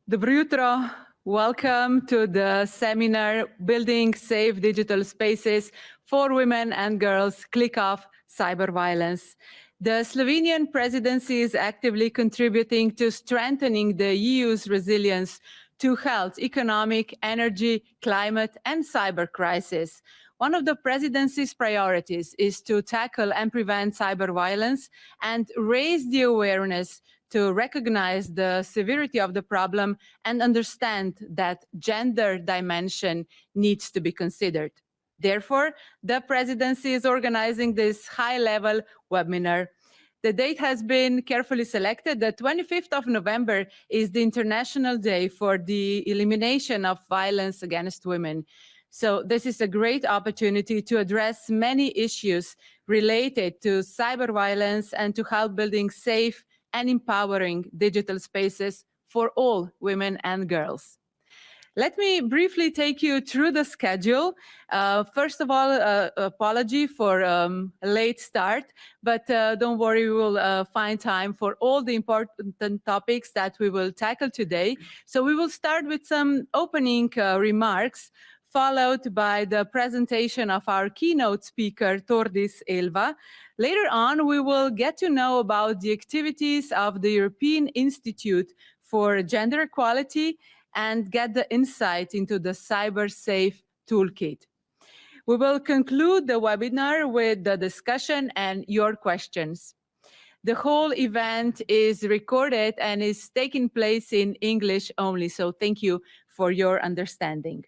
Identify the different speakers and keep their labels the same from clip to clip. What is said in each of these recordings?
Speaker 1: Dobro jutro. Welcome to the seminar, Building Safe Digital Spaces for Women and Girls, Click Off Cyberviolence. The Slovenian presidency is actively contributing to strengthening the EU's resilience to health, economic, energy, climate, and cyber crisis. One of the presidency's priorities is to tackle and prevent cyberviolence and raise the awareness to recognize the severity of the problem and understand that gender dimension needs to be considered. Therefore, the presidency is organizing this high-level webinar. The date has been carefully selected. The 25th of November is the International Day for the Elimination of Violence Against Women. So this is a great opportunity to address many issues related to cyberviolence and to help building safe and empowering digital spaces for all women and girls. Let me briefly take you through the schedule. First of all, apology for a late start, but don't worry, we will find time for all the important topics that we will tackle today. So we will start with some opening remarks, followed by the presentation of our keynote speaker, Thordis Elva. Later on, we will get to know about the activities of the European Institute for Gender Equality and get the insight into the CYBERSAFE Toolkit. We will conclude the webinar with the discussion and your questions. The whole event is recorded and is taking place in English only, so thank you for your understanding.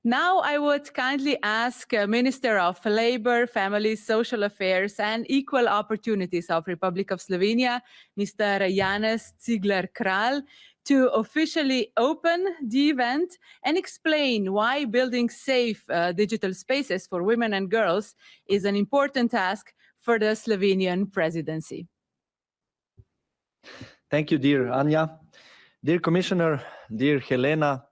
Speaker 1: Now I would kindly ask Minister of Labour, Family, Social Affairs and Equal Opportunities of Republic of Slovenia, Mr. Janez Cigler-Kralj, to officially open the event and explain why building safe digital spaces for women and girls is an important task for the Slovenian presidency.
Speaker 2: Thank you, dear Anja. Dear Commissioner, dear Helena,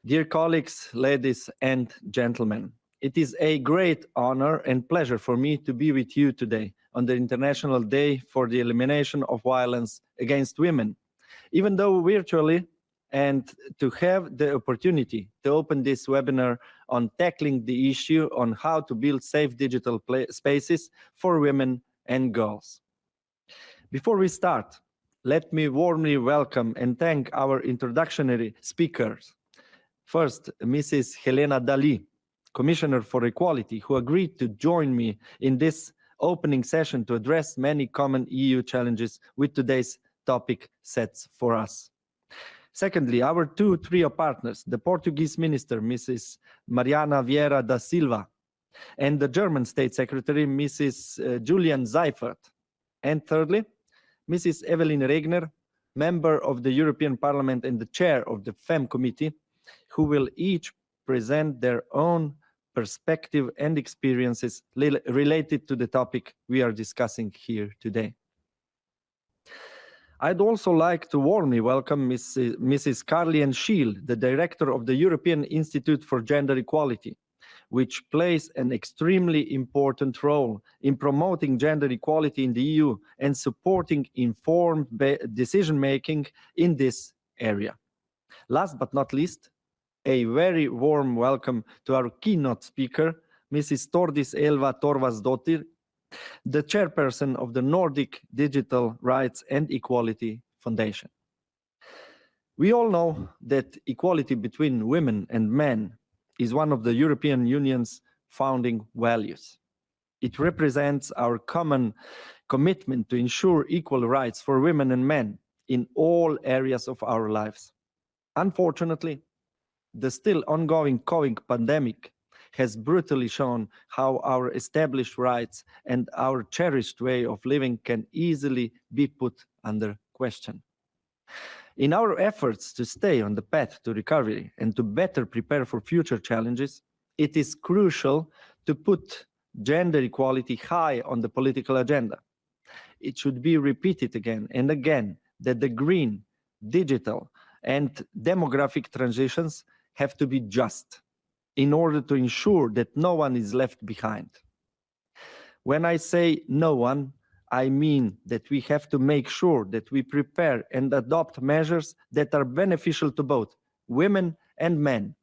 Speaker 2: dear colleagues, ladies and gentlemen, it is a great honor and pleasure for me to be with you today on the International Day for the Elimination of Violence Against Women, even though virtually, and to have the opportunity to open this webinar on tackling the issue on how to build safe digital spaces for women and girls. Before we start, let me warmly welcome and thank our introductory speakers. First, Mrs. Helena Dalli, Commissioner for Equality, who agreed to join me in this opening session to address many common EU challenges with today's topic sets for us. Secondly, our two trio partners, the Portuguese Minister, Mrs. Mariana Vieira da Silva, and the German State Secretary, Mrs. Julian Seifert. And thirdly, Mrs. Evelyn Rigner, Member of the European Parliament and the Chair of the FEM Committee, who will each present their own perspective and experiences related to the topic we are discussing here today. I'd also like to warmly welcome Mrs. Carly-Anne Scheel, the Director of the European Institute for Gender Equality, which plays an extremely important role in promoting gender equality in the EU and supporting informed decision-making in this area. Last but not least, a very warm welcome to our keynote speaker, Mrs. Thordis Elva Thorvaldsdottir, the Chairperson of the Nordic Digital Rights and Equality Foundation. We all know that equality between women and men is one of the European Union's founding values. It represents our common commitment to ensure equal rights for women and men in all areas of our lives. Unfortunately, the still ongoing COVID pandemic has brutally shown how our established rights and our cherished way of living can easily be put under question. In our efforts to stay on the path to recovery and to better prepare for future challenges, it is crucial to put gender equality high on the political agenda. It should be repeated again and again that the green, digital, and demographic transitions have to be just in order to ensure that no one is left behind. When I say no one, I mean that we have to make sure that we prepare and adopt measures that are beneficial to both women and men.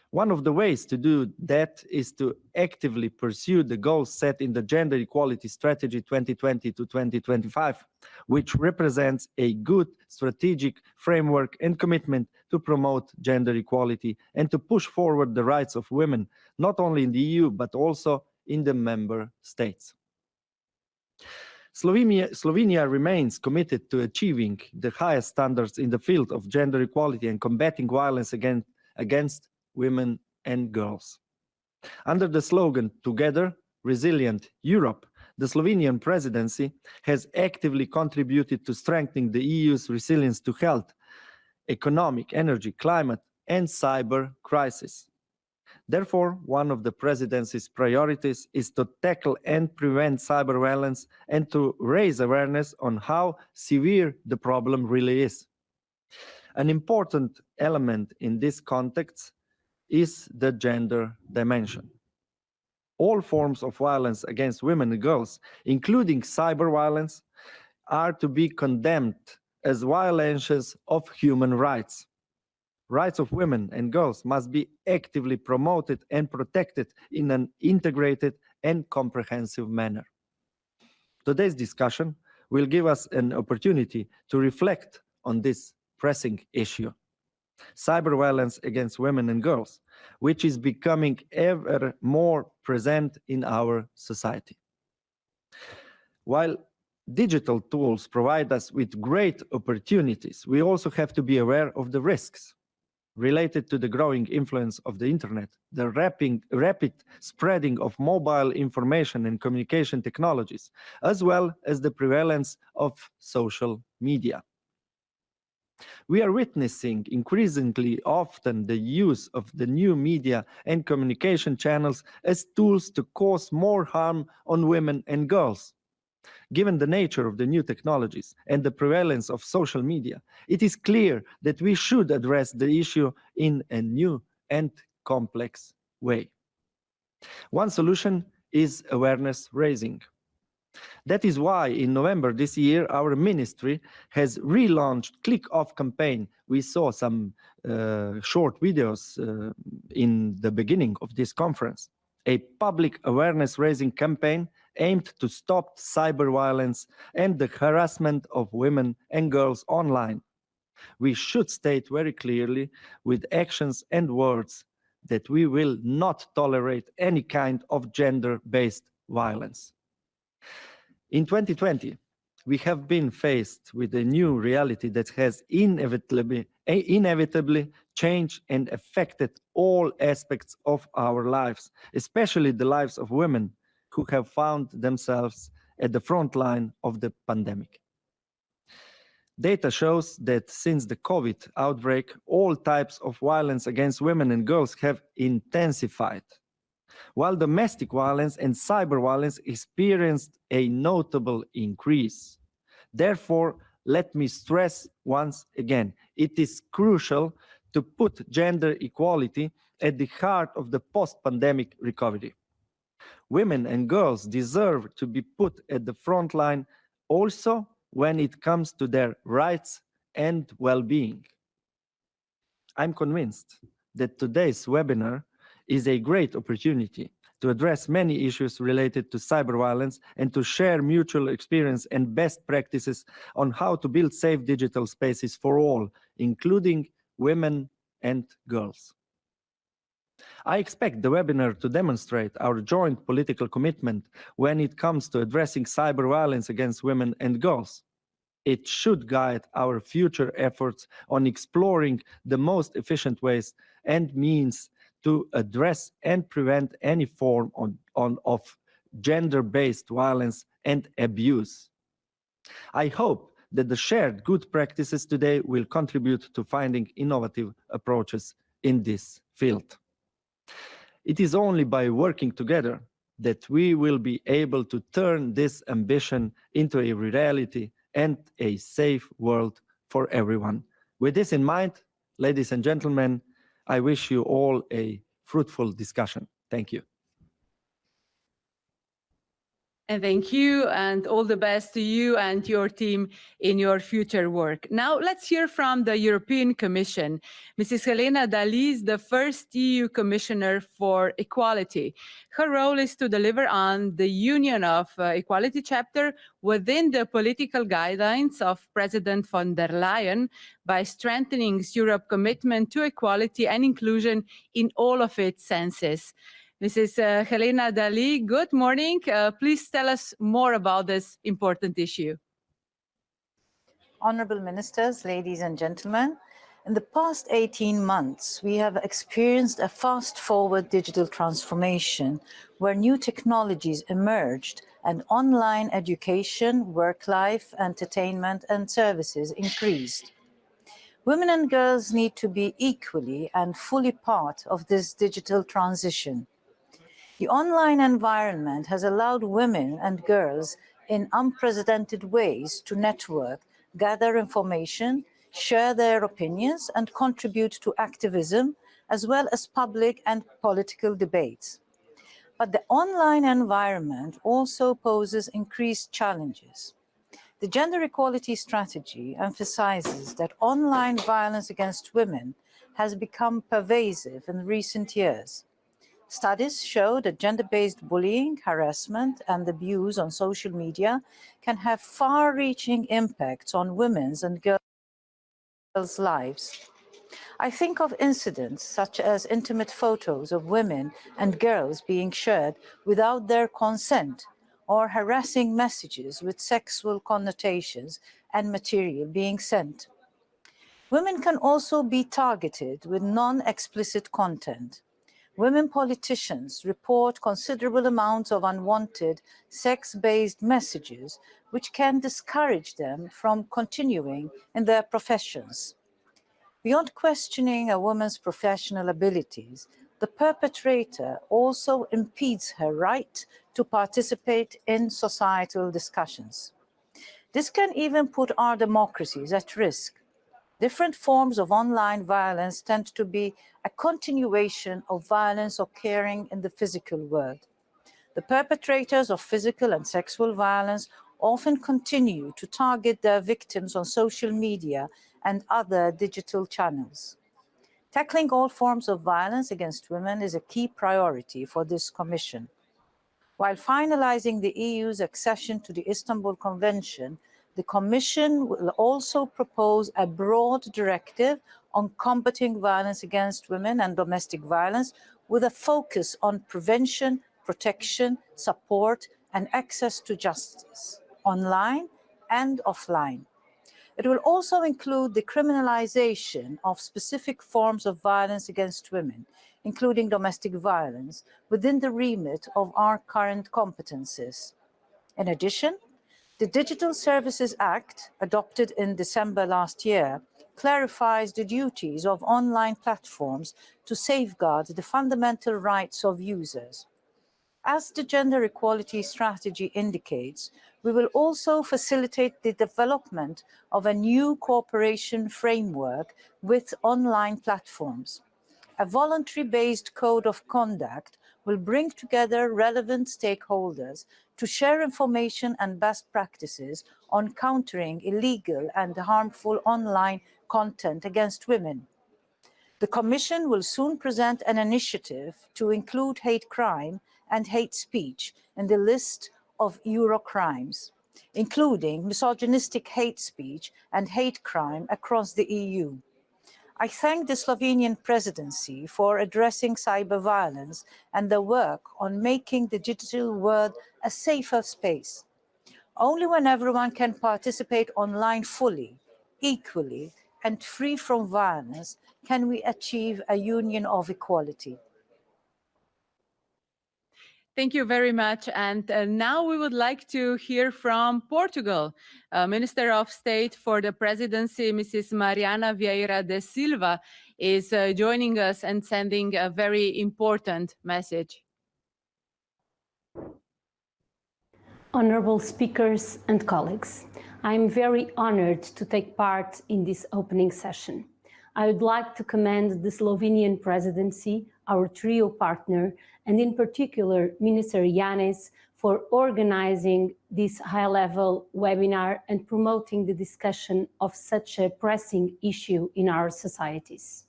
Speaker 2: One of the ways to do that is to actively pursue the goals set in the Gender Equality Strategy 2020 to 2025, which represents a good strategic framework and commitment to promote gender equality and to push forward the rights of women, not only in the EU, but also in the member states. Slovenia remains committed to achieving the highest standards in the field of gender equality and combating violence against women and girls. Under the slogan Together, Resilient Europe, the Slovenian presidency has actively contributed to strengthening the EU's resilience to health, economic, energy, climate, and cyber crisis. Therefore, one of the presidency's priorities is to tackle and prevent cyber violence and to raise awareness on how severe the problem really is. An important element in this context is the gender dimension. All forms of violence against women and girls, including cyber violence, are to be condemned as violations of human rights. Rights of women and girls must be actively promoted and protected in an integrated and comprehensive manner. Today's discussion will give us an opportunity to reflect on this pressing issue. Cyber violence against women and girls, which is becoming ever more present in our society. While digital tools provide us with great opportunities, we also have to be aware of the risks related to the growing influence of the internet, the rapid spreading of mobile information and communication technologies, as well as the prevalence of social media. We are witnessing increasingly often the use of the new media and communication channels as tools to cause more harm on women and girls. Given the nature of the new technologies and the prevalence of social media, it is clear that we should address the issue in a new and complex way. One solution is awareness raising. That is why in November this year, our ministry has relaunched Click Off campaign. We saw some short videos in the beginning of this conference. A public awareness raising campaign aimed to stop cyber violence and the harassment of women and girls online. We should state very clearly with actions and words that we will not tolerate any kind of gender-based violence. In 2020, we have been faced with a new reality that has inevitably changed and affected all aspects of our lives, especially the lives of women who have found themselves at the front line of the pandemic. Data shows that since the COVID outbreak, all types of violence against women and girls have intensified, while domestic violence and cyber violence experienced a notable increase. Therefore, let me stress once again, it is crucial to put gender equality at the heart of the post-pandemic recovery. Women and girls deserve to be put at the front line also when it comes to their rights and well-being. I'm convinced that today's webinar is a great opportunity to address many issues related to cyber violence and to share mutual experience and best practices on how to build safe digital spaces for all, including women and girls. I expect the webinar to demonstrate our joint political commitment when it comes to addressing cyber violence against women and girls. It should guide our future efforts on exploring the most efficient ways and means to address and prevent any form of gender-based violence and abuse. I hope that the shared good practices today will contribute to finding innovative approaches in this field. It is only by working together that we will be able to turn this ambition into a reality and a safe world for everyone. With this in mind, ladies and gentlemen, I wish you all a fruitful discussion. Thank you.
Speaker 1: And thank you, and all the best to you and your team in your future work. Now let's hear from the European Commission. Mrs. Helena Dalli is the first EU Commissioner for Equality. Her role is to deliver on the Union of Equality chapter within the political guidelines of President von der Leyen by strengthening Europe's commitment to equality and inclusion in all of its senses. Mrs. Helena Dalli, good morning. Please tell us more about this important issue.
Speaker 3: Honorable Ministers, ladies and gentlemen, in the past 18 months, we have experienced a fast-forward digital transformation where new technologies emerged and online education, work life, entertainment, and services increased. Women and girls need to be equally and fully part of this digital transition. The online environment has allowed women and girls in unprecedented ways to network, gather information, share their opinions, and contribute to activism, as well as public and political debates. But the online environment also poses increased challenges. The gender equality strategy emphasizes that online violence against women has become pervasive in recent years. Studies show that gender-based bullying, harassment, and abuse on social media can have far-reaching impacts on women's and girls' lives. I think of incidents such as intimate photos of women and girls being shared without their consent, or harassing messages with sexual connotations and material being sent. Women can also be targeted with non-explicit content. Women politicians report considerable amounts of unwanted sex-based messages which can discourage them from continuing in their professions. Beyond questioning a woman's professional abilities, the perpetrator also impedes her right to participate in societal discussions. This can even put our democracies at risk. Different forms of online violence tend to be a continuation of violence occurring in the physical world. The perpetrators of physical and sexual violence often continue to target their victims on social media and other digital channels. Tackling all forms of violence against women is a key priority for this Commission. While finalizing the EU's accession to the Istanbul Convention, the Commission will also propose a broad directive on combating violence against women and domestic violence with a focus on prevention, protection, support, and access to justice, online and offline. It will also include the criminalization of specific forms of violence against women, including domestic violence, within the remit of our current competences. In addition, the Digital Services Act, adopted in December last year, clarifies the duties of online platforms to safeguard the fundamental rights of users. As the gender equality strategy indicates, we will also facilitate the development of a new cooperation framework with online platforms. A voluntary-based code of conduct will bring together relevant stakeholders to share information and best practices on countering illegal and harmful online content against women. The Commission will soon present an initiative to include hate crime and hate speech in the list of Eurocrimes, including misogynistic hate speech and hate crime across the EU. I thank the Slovenian presidency for addressing cyber violence and the work on making the digital world a safer space. Only when everyone can participate online fully, equally, and free from violence can we achieve a union of equality.
Speaker 1: Thank you very much. And now we would like to hear from Portugal. Minister of State for the Presidency, Mrs. Mariana Vieira de Silva, is joining us and sending a very important message.
Speaker 4: Honorable speakers and colleagues, I'm very honored to take part in this opening session. I would like to commend the Slovenian presidency, our trio partner, and in particular Minister Janez, for organizing this high-level webinar and promoting the discussion of such a pressing issue in our societies.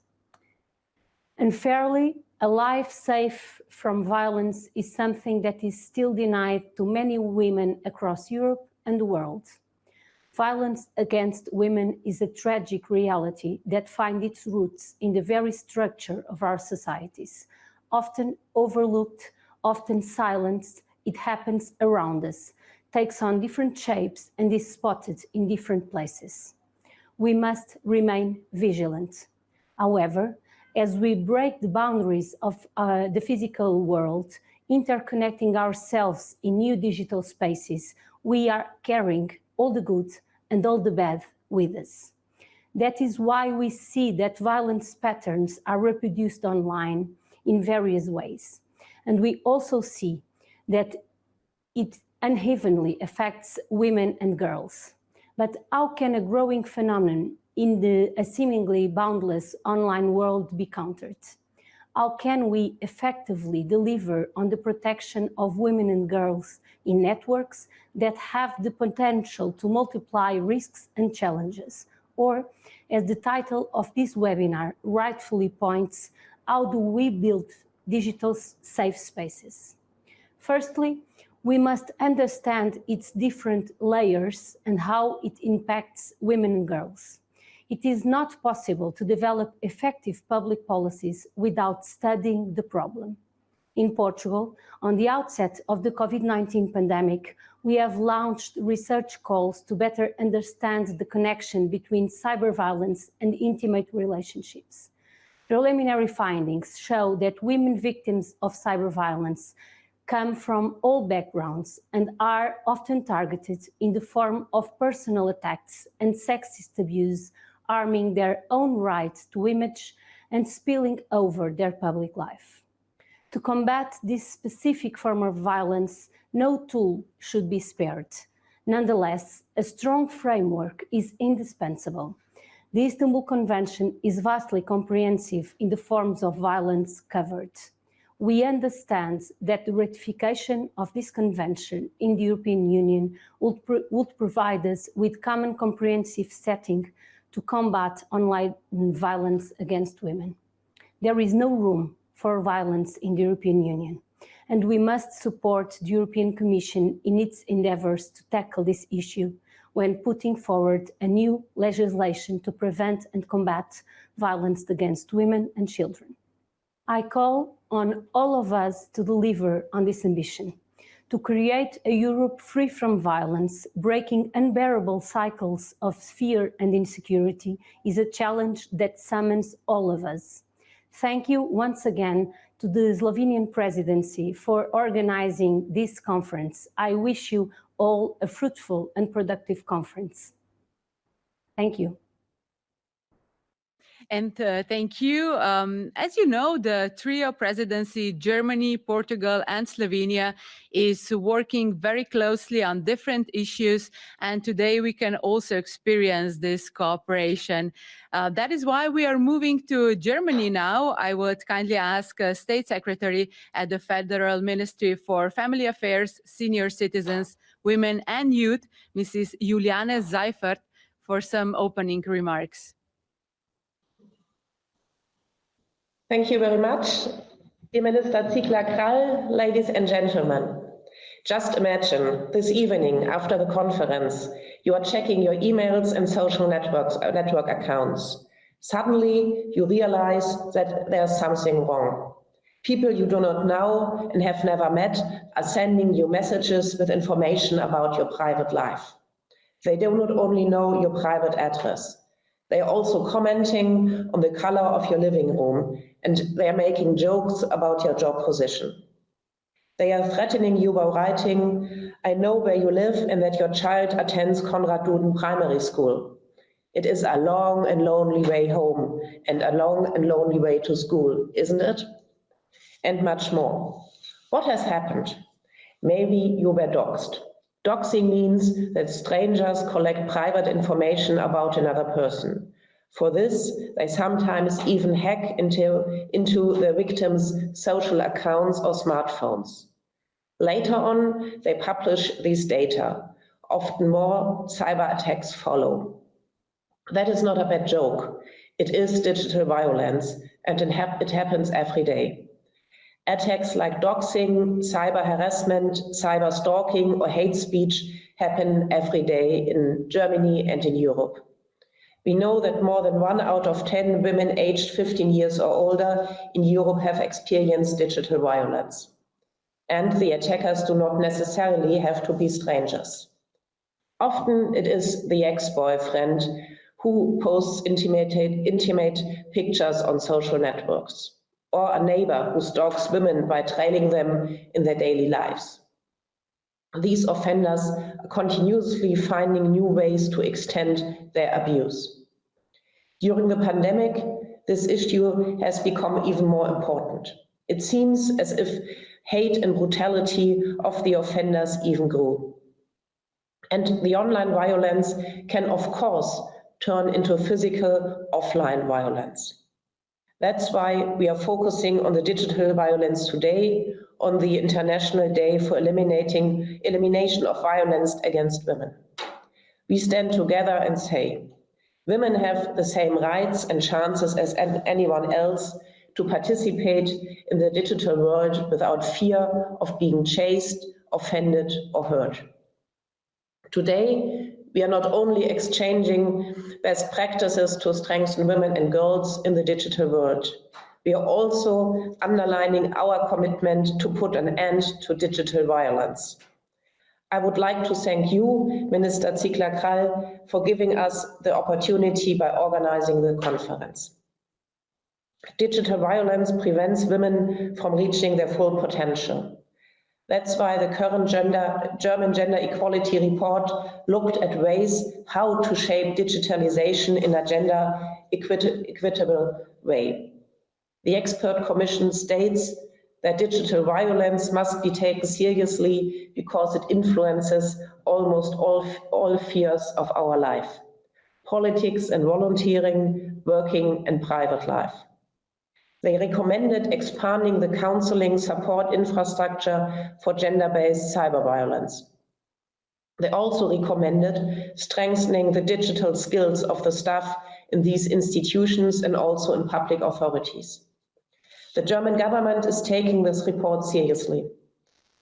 Speaker 4: Unfairly, a life safe from violence is something that is still denied to many women across Europe and the world. Violence against women is a tragic reality that finds its roots in the very structure of our societies. Often overlooked, often silenced, it happens around us, takes on different shapes and is spotted in different places. We must remain vigilant. However, as we break the boundaries of the physical world, interconnecting ourselves in new digital spaces, we are carrying all the good and all the bad with us. That is why we see that violence patterns are reproduced online in various ways. And we also see that it unevenly affects women and girls. But how can a growing phenomenon in a seemingly boundless online world be countered? How can we effectively deliver on the protection of women and girls in networks that have the potential to multiply risks and challenges? Or, as the title of this webinar rightfully points, how do we build digital safe spaces? Firstly, we must understand its different layers and how it impacts women and girls. It is not possible to develop effective public policies without studying the problem. In Portugal, on the outset of the COVID-19 pandemic, we have launched research calls to better understand the connection between cyberviolence and intimate relationships. Preliminary findings show that women victims of cyberviolence come from all backgrounds and are often targeted in the form of personal attacks and sexist abuse, harming their own right to image and spilling over their public life. To combat this specific form of violence, no tool should be spared. Nonetheless, a strong framework is indispensable. The Istanbul Convention is vastly comprehensive in the forms of violence covered. We understand that the ratification of this convention in the European Union would provide us with common comprehensive setting to combat online violence against women. There is no room for violence in the European Union, and we must support the European Commission in its endeavours to tackle this issue when putting forward a new legislation to prevent and combat violence against women and children. I call on all of us to deliver on this ambition, to create a Europe free from violence. Breaking unbearable cycles of fear and insecurity is a challenge that summons all of us. Thank you once again to the Slovenian presidency for organizing this conference. I wish you all a fruitful and productive conference. Thank you.
Speaker 1: And thank you. As you know, the trio presidency, Germany, Portugal, and Slovenia, is working very closely on different issues. And today we can also experience this cooperation. That is why we are moving to Germany now. I would kindly ask State Secretary at the Federal Ministry for Family Affairs, Senior Citizens, Women and Youth, Mrs. Juliane Seifert, for some opening remarks.
Speaker 5: Thank you very much. Dear Minister Ziegler-Krall, ladies and gentlemen, just imagine this evening after the conference, you are checking your emails and social network accounts. Suddenly, you realize that there's something wrong. People you do not know and have never met are sending you messages with information about your private life. They do not only know your private address, they are also commenting on the color of your living room, and they are making jokes about your job position. They are threatening you by writing, "I know where you live and that your child attends Konrad Duden Primary School. It is a long and lonely way home and a long and lonely way to school, isn't it?" And much more. What has happened? Maybe you were doxxed. Doxing means that strangers collect private information about another person. For this, they sometimes even hack into the victim's social accounts or smartphones. Later on, they publish these data. Often more cyber attacks follow. That is not a bad joke. It is digital violence, and it happens every day. Attacks like doxing, cyber harassment, cyber stalking, or hate speech happen every day in Germany and in Europe. We know that more than 1 out of 10 women aged 15 years or older in Europe have experienced digital violence. And the attackers do not necessarily have to be strangers. Often it is the ex-boyfriend who posts intimate pictures on social networks, or a neighbor who stalks women by trailing them in their daily lives. These offenders are continuously finding new ways to extend their abuse. During the pandemic, this issue has become even more important. It seems as if hate and brutality of the offenders even grew. And the online violence can, of course, turn into physical offline violence. That's why we are focusing on the digital violence today, on the International Day for Elimination of Violence Against Women. We stand together and say, women have the same rights and chances as anyone else to participate in the digital world without fear of being chased, offended, or hurt. Today, we are not only exchanging best practices to strengthen women and girls in the digital world, we are also underlining our commitment to put an end to digital violence. I would like to thank you, Minister Ziegler-Krall, for giving us the opportunity by organizing the conference. Digital violence prevents women from reaching their full potential. That's why the current German gender equality report looked at ways how to shape digitalization in a gender equitable way. The expert commission states that digital violence must be taken seriously because it influences almost all spheres of our life: politics and volunteering, working and private life. They recommended expanding the counseling support infrastructure for gender-based cyber violence. They also recommended strengthening the digital skills of the staff in these institutions and also in public authorities. The German government is taking this report seriously.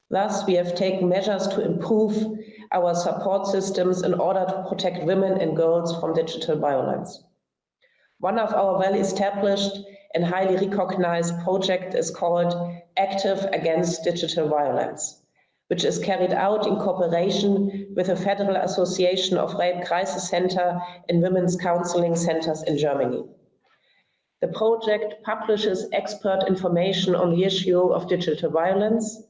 Speaker 5: Thus, we have taken measures to improve our support systems in order to protect women and girls from digital violence. One of our well-established and highly recognized projects is called Active Against Digital Violence, which is carried out in cooperation with the Federal Association of Rape Crisis Center and Women's Counseling Centers in Germany. The project publishes expert information on the issue of digital violence.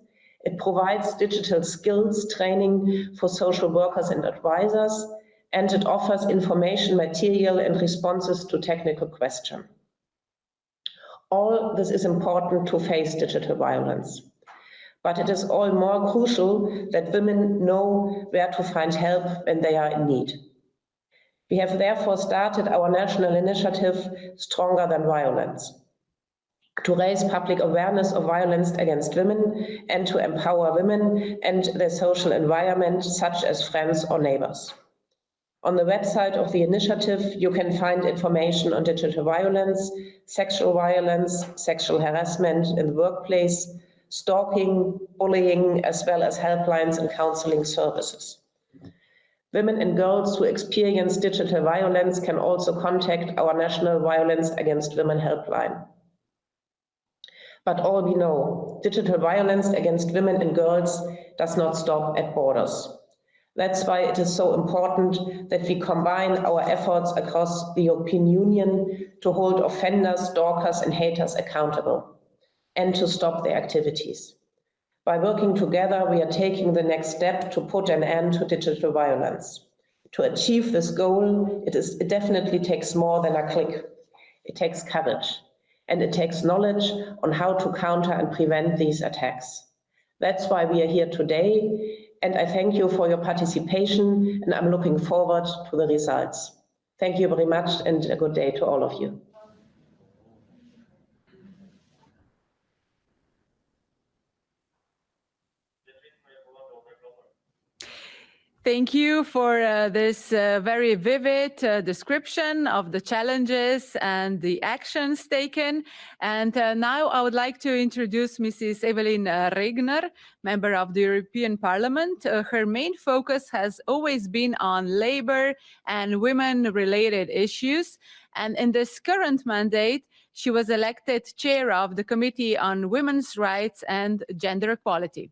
Speaker 5: It provides digital skills training for social workers and advisors, and it offers information material and responses to technical questions. All this is important to face digital violence, but it is all more crucial that women know where to find help when they are in need. We have therefore started our national initiative, Stronger Than Violence, to raise public awareness of violence against women and to empower women and their social environment, such as friends or neighbors. On the website of the initiative, you can find information on digital violence, sexual harassment in the workplace, stalking, bullying, as well as helplines and counseling services. Women and girls who experience digital violence can also contact our National Violence Against Women helpline. But all we know, digital violence against women and girls does not stop at borders. That's why it is so important that we combine our efforts across the European Union to hold offenders, stalkers and haters accountable and to stop their activities. By working together, we are taking the next step to put an end to digital violence. To achieve this goal, it definitely takes more than a click. It takes courage, and it takes knowledge on how to counter and prevent these attacks. That's why we are here today, and I thank you for your participation, and I'm looking forward to the results. Thank you very much, and a good day to all of you.
Speaker 1: Thank you for this very vivid description of the challenges and the actions taken. And now I would like to introduce Mrs. Evelyn Rigner, member of the European Parliament. Her main focus has always been on labor and women-related issues. And in this current mandate, she was elected chair of the Committee on Women's Rights and Gender Equality.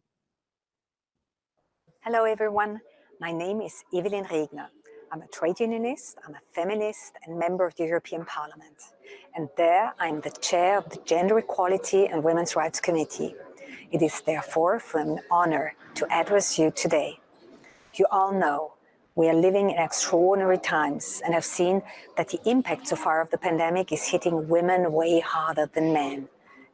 Speaker 6: Hello, everyone. My name is Evelyn Rigner. I'm a trade unionist, I'm a feminist and member of the European Parliament. And there I'm the chair of the Gender Equality and Women's Rights Committee. It is therefore an honor to address you today. You all know we are living in extraordinary times and have seen that the impact so far of the pandemic is hitting women way harder than men.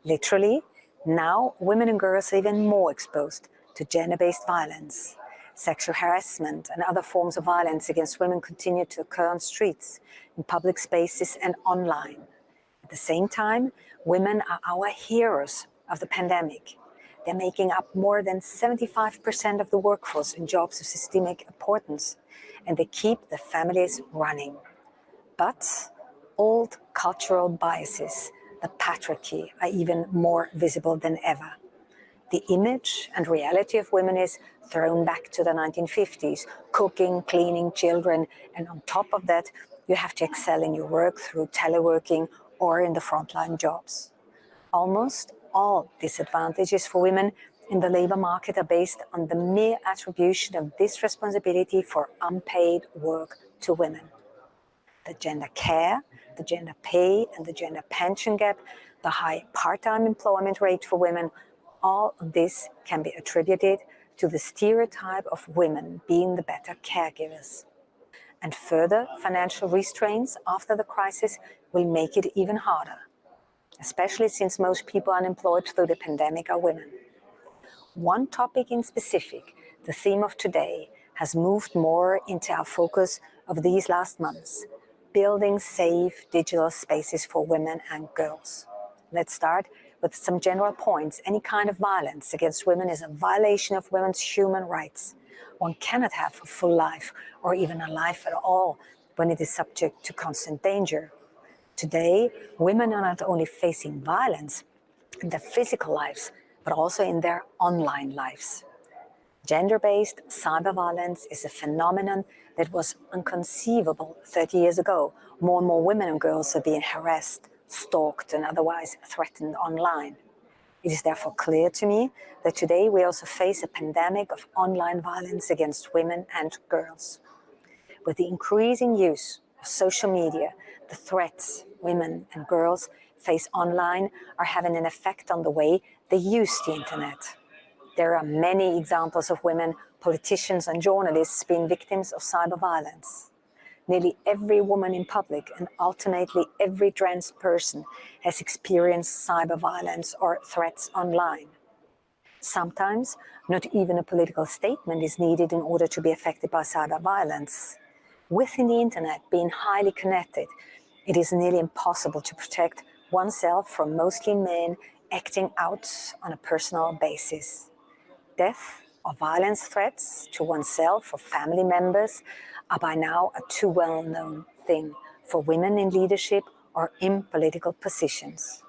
Speaker 6: Literally, now women and girls are even more exposed to gender-based violence. Sexual harassment and other forms of violence against women continue to occur on streets, in public spaces and online. At the same time, women are our heroes of the pandemic. They're making up more than 75% of the workforce in jobs of systemic importance, and they keep the families running. But old cultural biases, the patriarchy, are even more visible than ever. The image and reality of women is thrown back to the 1950s, cooking, cleaning, children, and on top of that, you have to excel in your work through teleworking or in the frontline jobs. Almost all disadvantages for women in the labor market are based on the mere attribution of this responsibility for unpaid work to women. The gender care, the gender pay, and the gender pension gap, the high part-time employment rate for women, all of this can be attributed to the stereotype of women being the better caregivers. And further financial restraints after the crisis will make it even harder, especially since most people unemployed through the pandemic are women. One topic in specific, the theme of today, has moved more into our focus of these last months: building safe digital spaces for women and girls. Let's start with some general points. Any kind of violence against women is a violation of women's human rights. One cannot have a full life or even a life at all when it is subject to constant danger. Today, women are not only facing violence in their physical lives, but also in their online lives. Gender-based cyber violence is a phenomenon that was inconceivable 30 years ago. More and more women and girls are being harassed, stalked, and otherwise threatened online. It is therefore clear to me that today we also face a pandemic of online violence against women and girls. With the increasing use of social media, the threats women and girls face online are having an effect on the way they use the internet. There are many examples of women, politicians and journalists being victims of cyber violence. Nearly every woman in public and ultimately every trans person has experienced cyber violence or threats online. Sometimes not even a political statement is needed in order to be affected by cyber violence. Within the internet, being highly connected, it is nearly impossible to protect oneself from mostly men acting out on a personal basis. Death or violence threats to oneself or family members are by now a too well-known thing for women in leadership or in political positions.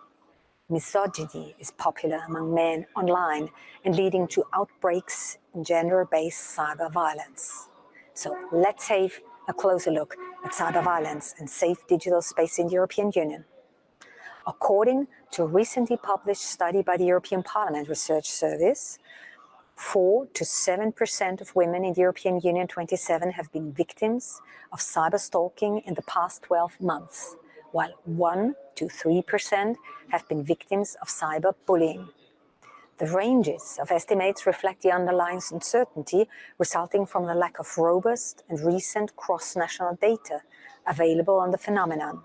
Speaker 6: Misogyny is popular among men online and leading to outbreaks in gender-based cyber violence. So let's have a closer look at cyber violence and safe digital space in the European Union. According to a recently published study by the European Parliament Research Service, 4 to 7% of women in the European Union 27 have been victims of cyber stalking in the past 12 months, while 1 to 3% have been victims of cyber bullying. The ranges of estimates reflect the underlying uncertainty resulting from the lack of robust and recent cross-national data available on the phenomenon.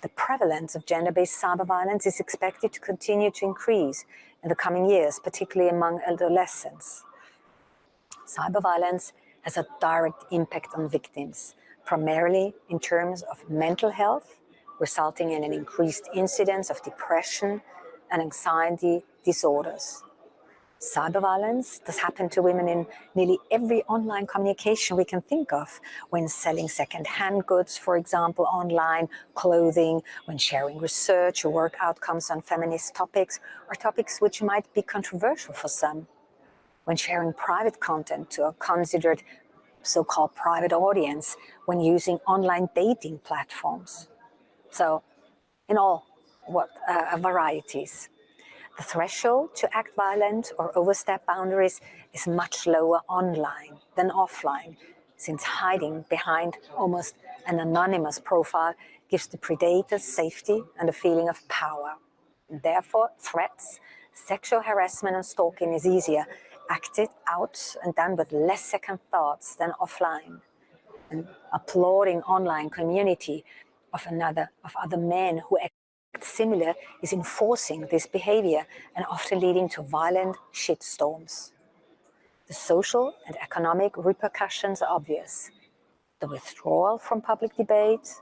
Speaker 6: The prevalence of gender-based cyber violence is expected to continue to increase in the coming years, particularly among adolescents. Cyber violence has a direct impact on victims, primarily in terms of mental health, resulting in an increased incidence of depression and anxiety disorders. Cyber violence does happen to women in nearly every online communication we can think of, when selling second-hand goods, for example, online, clothing, when sharing research or work outcomes on feminist topics, or topics which might be controversial for some, when sharing private content to a considered so-called private audience, when using online dating platforms. So, in all varieties. The threshold to act violent or overstep boundaries is much lower online than offline, since hiding behind almost an anonymous profile gives the predator safety and a feeling of power. And therefore, threats, sexual harassment and stalking is easier acted out and done with less second thoughts than offline. And applauding online community of other men who act similar is enforcing this behavior and often leading to violent shitstorms. The social and economic repercussions are obvious. The withdrawal from public debate,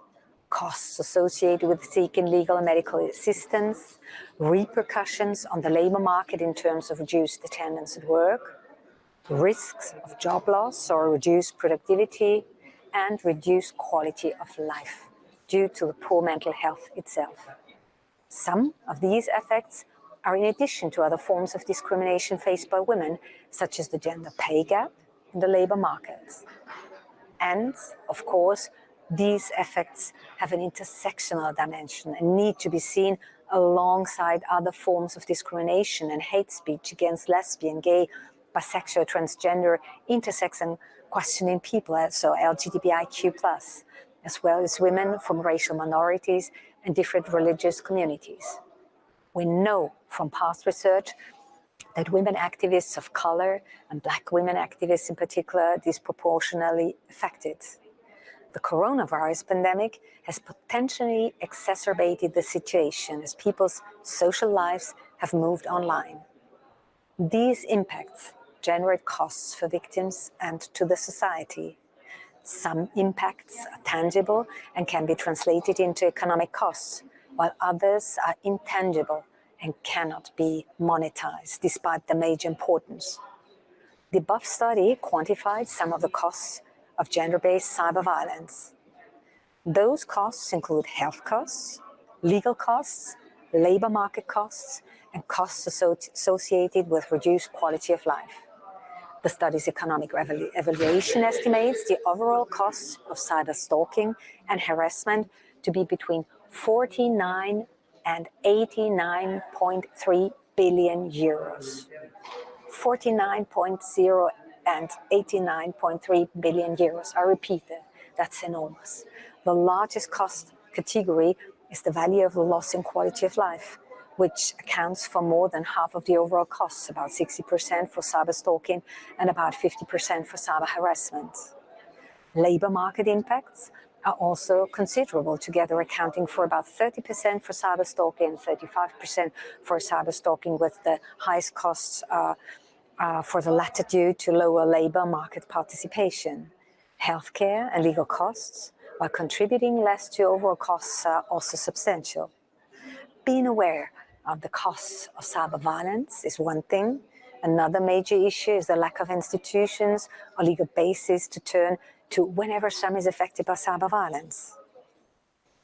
Speaker 6: costs associated with seeking legal and medical assistance, repercussions on the labor market in terms of reduced attendance at work, risks of job loss or reduced productivity, and reduced quality of life due to the poor mental health itself. Some of these effects are in addition to other forms of discrimination faced by women, such as the gender pay gap in the labor markets. And, of course, these effects have an intersectional dimension and need to be seen alongside other forms of discrimination and hate speech against lesbian, gay, bisexual, transgender, intersex and questioning people, so LGBTIQ+, as well as women from racial minorities and different religious communities. We know from past research that women activists of color and Black women activists in particular are disproportionately affected. The coronavirus pandemic has potentially exacerbated the situation as people's social lives have moved online. These impacts generate costs for victims and to the society. Some impacts are tangible and can be translated into economic costs, while others are intangible and cannot be monetized, despite their major importance. The above study quantified some of the costs of gender-based cyber violence. Those costs include health costs, legal costs, labor market costs, and costs associated with reduced quality of life. The study's economic evaluation estimates the overall costs of cyber stalking and harassment to be between 49 and 89.3 billion euros. 49.0 and 89.3 billion euros. I repeat that, that's enormous. The largest cost category is the value of the loss in quality of life, which accounts for more than half of the overall costs, about 60% for cyber stalking and about 50% for cyber harassment. Labor market impacts are also considerable, together accounting for about 30% for cyber stalking and 35% for cyber stalking, with the highest costs for the latter due to lower labor market participation. Healthcare and legal costs, while contributing less to overall costs, are also substantial. Being aware of the costs of cyber violence is one thing. Another major issue is the lack of institutions or legal basis to turn to whenever someone is affected by cyber violence.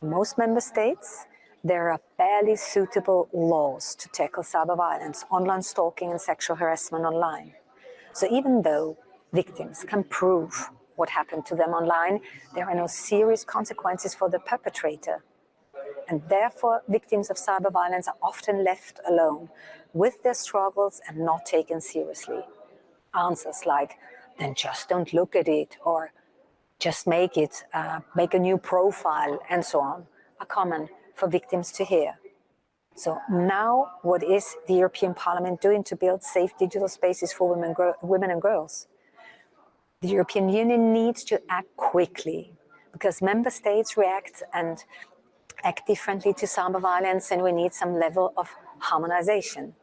Speaker 6: In most member states, there are barely suitable laws to tackle cyber violence, online stalking and sexual harassment online. So even though victims can prove what happened to them online, there are no serious consequences for the perpetrator. And therefore, victims of cyber violence are often left alone with their struggles and not taken seriously. Answers like, then just don't look at it, or just make a new profile, and so on, are common for victims to hear. So now, what is the European Parliament doing to build safe digital spaces for women and girls? The European Union needs to act quickly, because member states react and act differently to cyber violence, and we need some level of harmonization.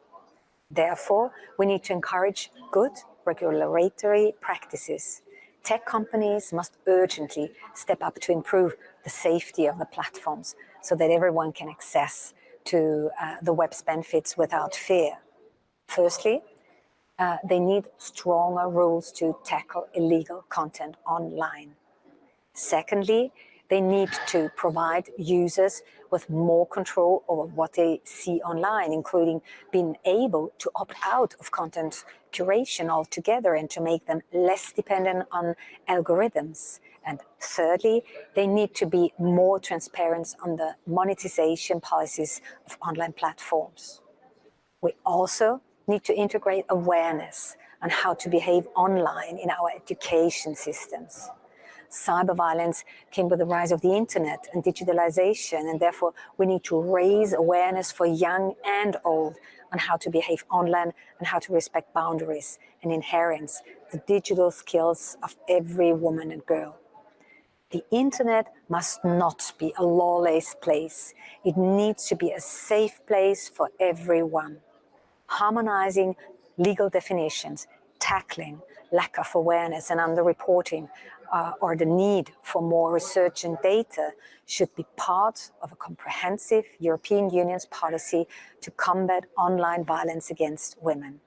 Speaker 6: Therefore, we need to encourage good regulatory practices. Tech companies must urgently step up to improve the safety of the platforms so that everyone can access to the web's benefits without fear. Firstly, they need stronger rules to tackle illegal content online. Secondly, they need to provide users with more control over what they see online, including being able to opt out of content curation altogether and to make them less dependent on algorithms. And thirdly, they need to be more transparent on the monetization policies of online platforms. We also need to integrate awareness on how to behave online in our education systems. Cyber violence came with the rise of the internet and digitalization, and therefore we need to raise awareness for young and old on how to behave online and how to respect boundaries and inherent the digital skills of every woman and girl. The internet must not be a lawless place. It needs to be a safe place for everyone. Harmonizing legal definitions, tackling lack of awareness and underreporting, or the need for more research and data should be part of a comprehensive European Union's policy to combat online violence against women.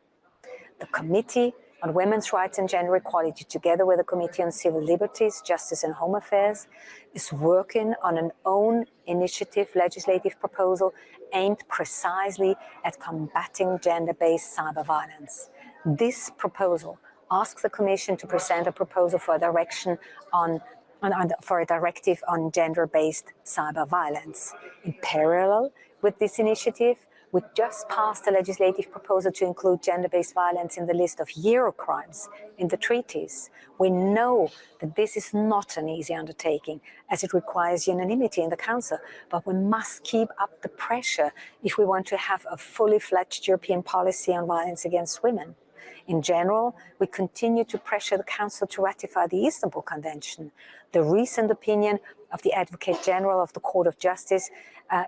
Speaker 6: The Committee on Women's Rights and Gender Equality, together with the Committee on Civil Liberties, Justice and Home Affairs, is working on an own initiative legislative proposal aimed precisely at combating gender-based cyber violence. This proposal asks the Commission to present a proposal for a directive on gender-based cyber violence. In parallel with this initiative, we just passed a legislative proposal to include gender-based violence in the list of Eurocrimes in the treaties. We know that this is not an easy undertaking, as it requires unanimity in the Council, but we must keep up the pressure if we want to have a fully fledged European policy on violence against women. In general, we continue to pressure the Council to ratify the Istanbul Convention. The recent opinion of the Advocate General of the Court of Justice,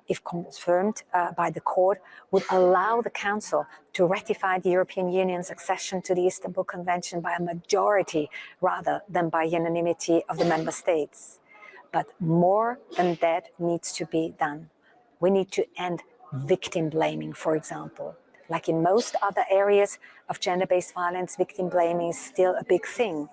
Speaker 6: if confirmed by the Court, would allow the Council to ratify the European Union's accession to the Istanbul Convention by a majority rather than by unanimity of the Member States. But more than that needs to be done. We need to end victim blaming, for example. Like in most other areas of gender-based violence, victim blaming is still a big thing.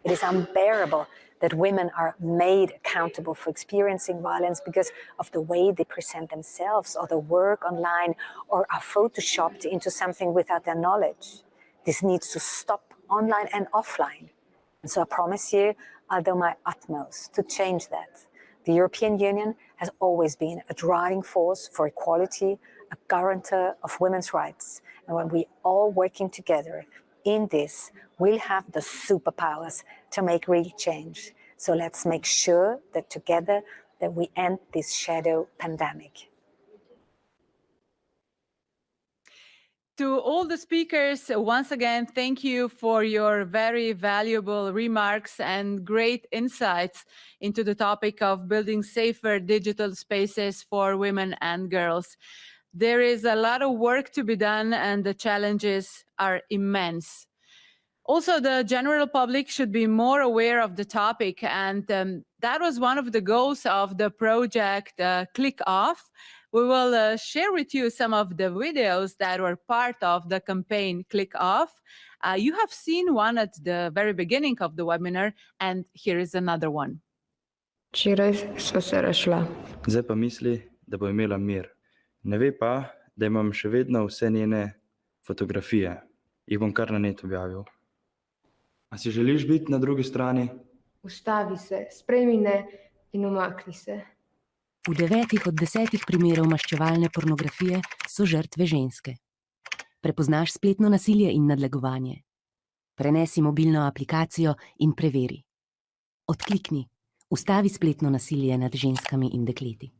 Speaker 6: It is unbearable that women are made accountable for experiencing violence because of the way they present themselves or their work online or are photoshopped into something without their knowledge. This needs to stop online and offline. And so I promise you, I'll do my utmost to change that. The European Union has always been a driving force for equality, a guarantor of women's rights. And when we all working together in this, we'll have the superpowers to make real change. So let's make sure that together that we end this shadow pandemic.
Speaker 1: To all the speakers, once again, thank you for your very valuable remarks and great insights into the topic of building safer digital spaces for women and girls. There is a lot of work to be done and the challenges are immense. Also, the general public should be more aware of the topic, and that was one of the goals of the project Click Off. We will share with you some of the videos that were part of the campaign Click Off. You have seen one at the very beginning of the webinar, and here is another one.
Speaker 7: Včeraj so se razšla.
Speaker 8: Zdaj pa misli, da bo imela mir. Ne ve pa, da imam še vedno vse njene fotografije. Jih bom kar na net objavil. A si želiš biti na drugi strani?
Speaker 7: Ustavi se, spremine in umakni se.
Speaker 9: V 9 od 10 primerov maščevalne pornografije so žrtve ženske. Prepoznaš spletno nasilje in nadlegovanje. Prenesi mobilno aplikacijo in preveri. Odklikni. Ustavi spletno nasilje nad ženskami in dekleti.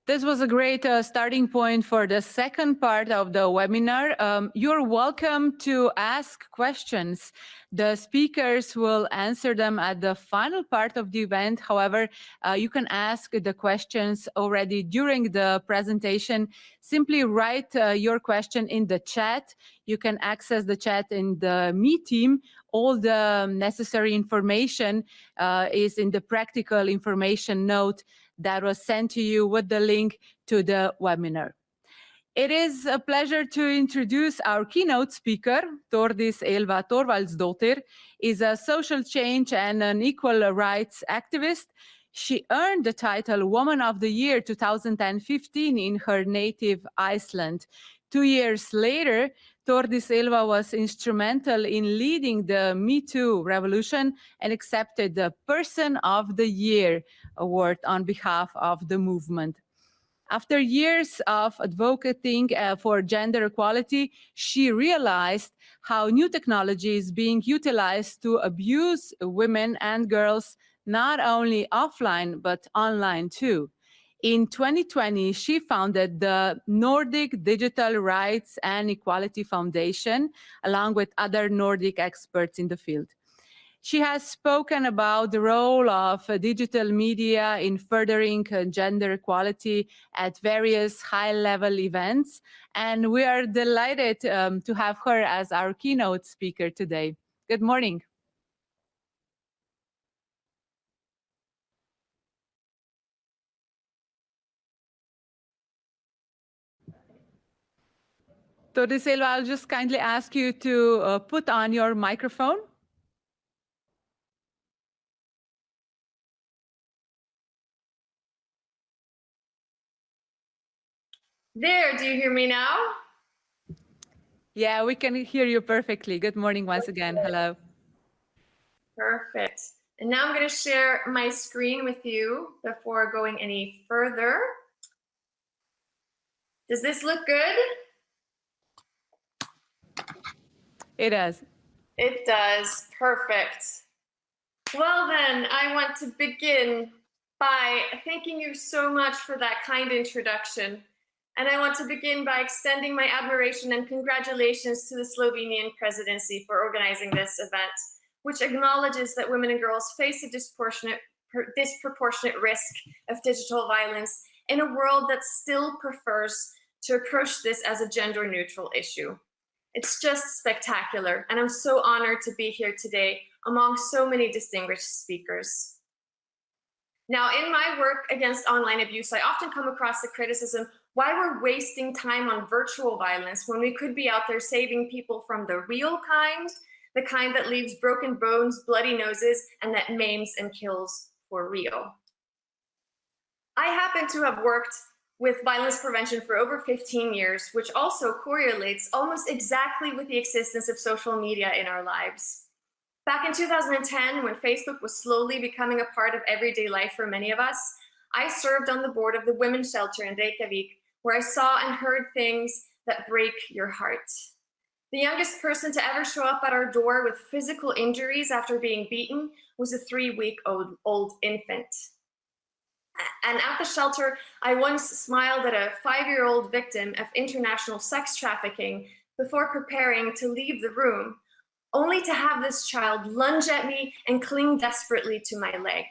Speaker 1: This was a great starting point for the second part of the webinar. You're welcome to ask questions. The speakers will answer them at the final part of the event. However, you can ask the questions already during the presentation. Simply write your question in the chat. You can access the chat in the Me team. All the necessary information is in the practical information note that was sent to you with the link to the webinar. It is a pleasure to introduce our keynote speaker. Thordis Elva Thorvaldsdottir is a social change and an equal rights activist. She earned the title Woman of the Year 2015 in her native Iceland. 2 years later, Thordis Elva was instrumental in leading the Me Too revolution and accepted the Person of the Year award on behalf of the movement. After years of advocating for gender equality, she realized how new technology is being utilized to abuse women and girls, not only offline, but online too. In 2020, she founded the Nordic Digital Rights and Equality Foundation, along with other Nordic experts in the field. She has spoken about the role of digital media in furthering gender equality at various high-level events, and we are delighted to have her as our keynote speaker today. Good morning. Thordis Elva, I'll just kindly ask you to put on your microphone.
Speaker 10: There, do you hear me now?
Speaker 1: Yeah, we can hear you perfectly. Good morning once again. Hello.
Speaker 10: Perfect. And now I'm going to share my screen with you before going any further. Does this look good?
Speaker 1: It does.
Speaker 10: It does. Perfect. Well then, I want to begin by thanking you so much for that kind introduction. And I want to begin by extending my admiration and congratulations to the Slovenian presidency for organizing this event, which acknowledges that women and girls face a disproportionate risk of digital violence in a world that still prefers to approach this as a gender-neutral issue. It's just spectacular, and I'm so honored to be here today among so many distinguished speakers. Now, in my work against online abuse, I often come across the criticism why we're wasting time on virtual violence when we could be out there saving people from the real kind, the kind that leaves broken bones, bloody noses, and that maims and kills for real. I happen to have worked with violence prevention for over 15 years, which also correlates almost exactly with the existence of social media in our lives. Back in 2010, when Facebook was slowly becoming a part of everyday life for many of us, I served on the board of the women's shelter in Reykjavik, where I saw and heard things that break your heart. The youngest person to ever show up at our door with physical injuries after being beaten was a 3-week-old infant. And at the shelter, I once smiled at a 5-year-old victim of international sex trafficking before preparing to leave the room, only to have this child lunge at me and cling desperately to my leg.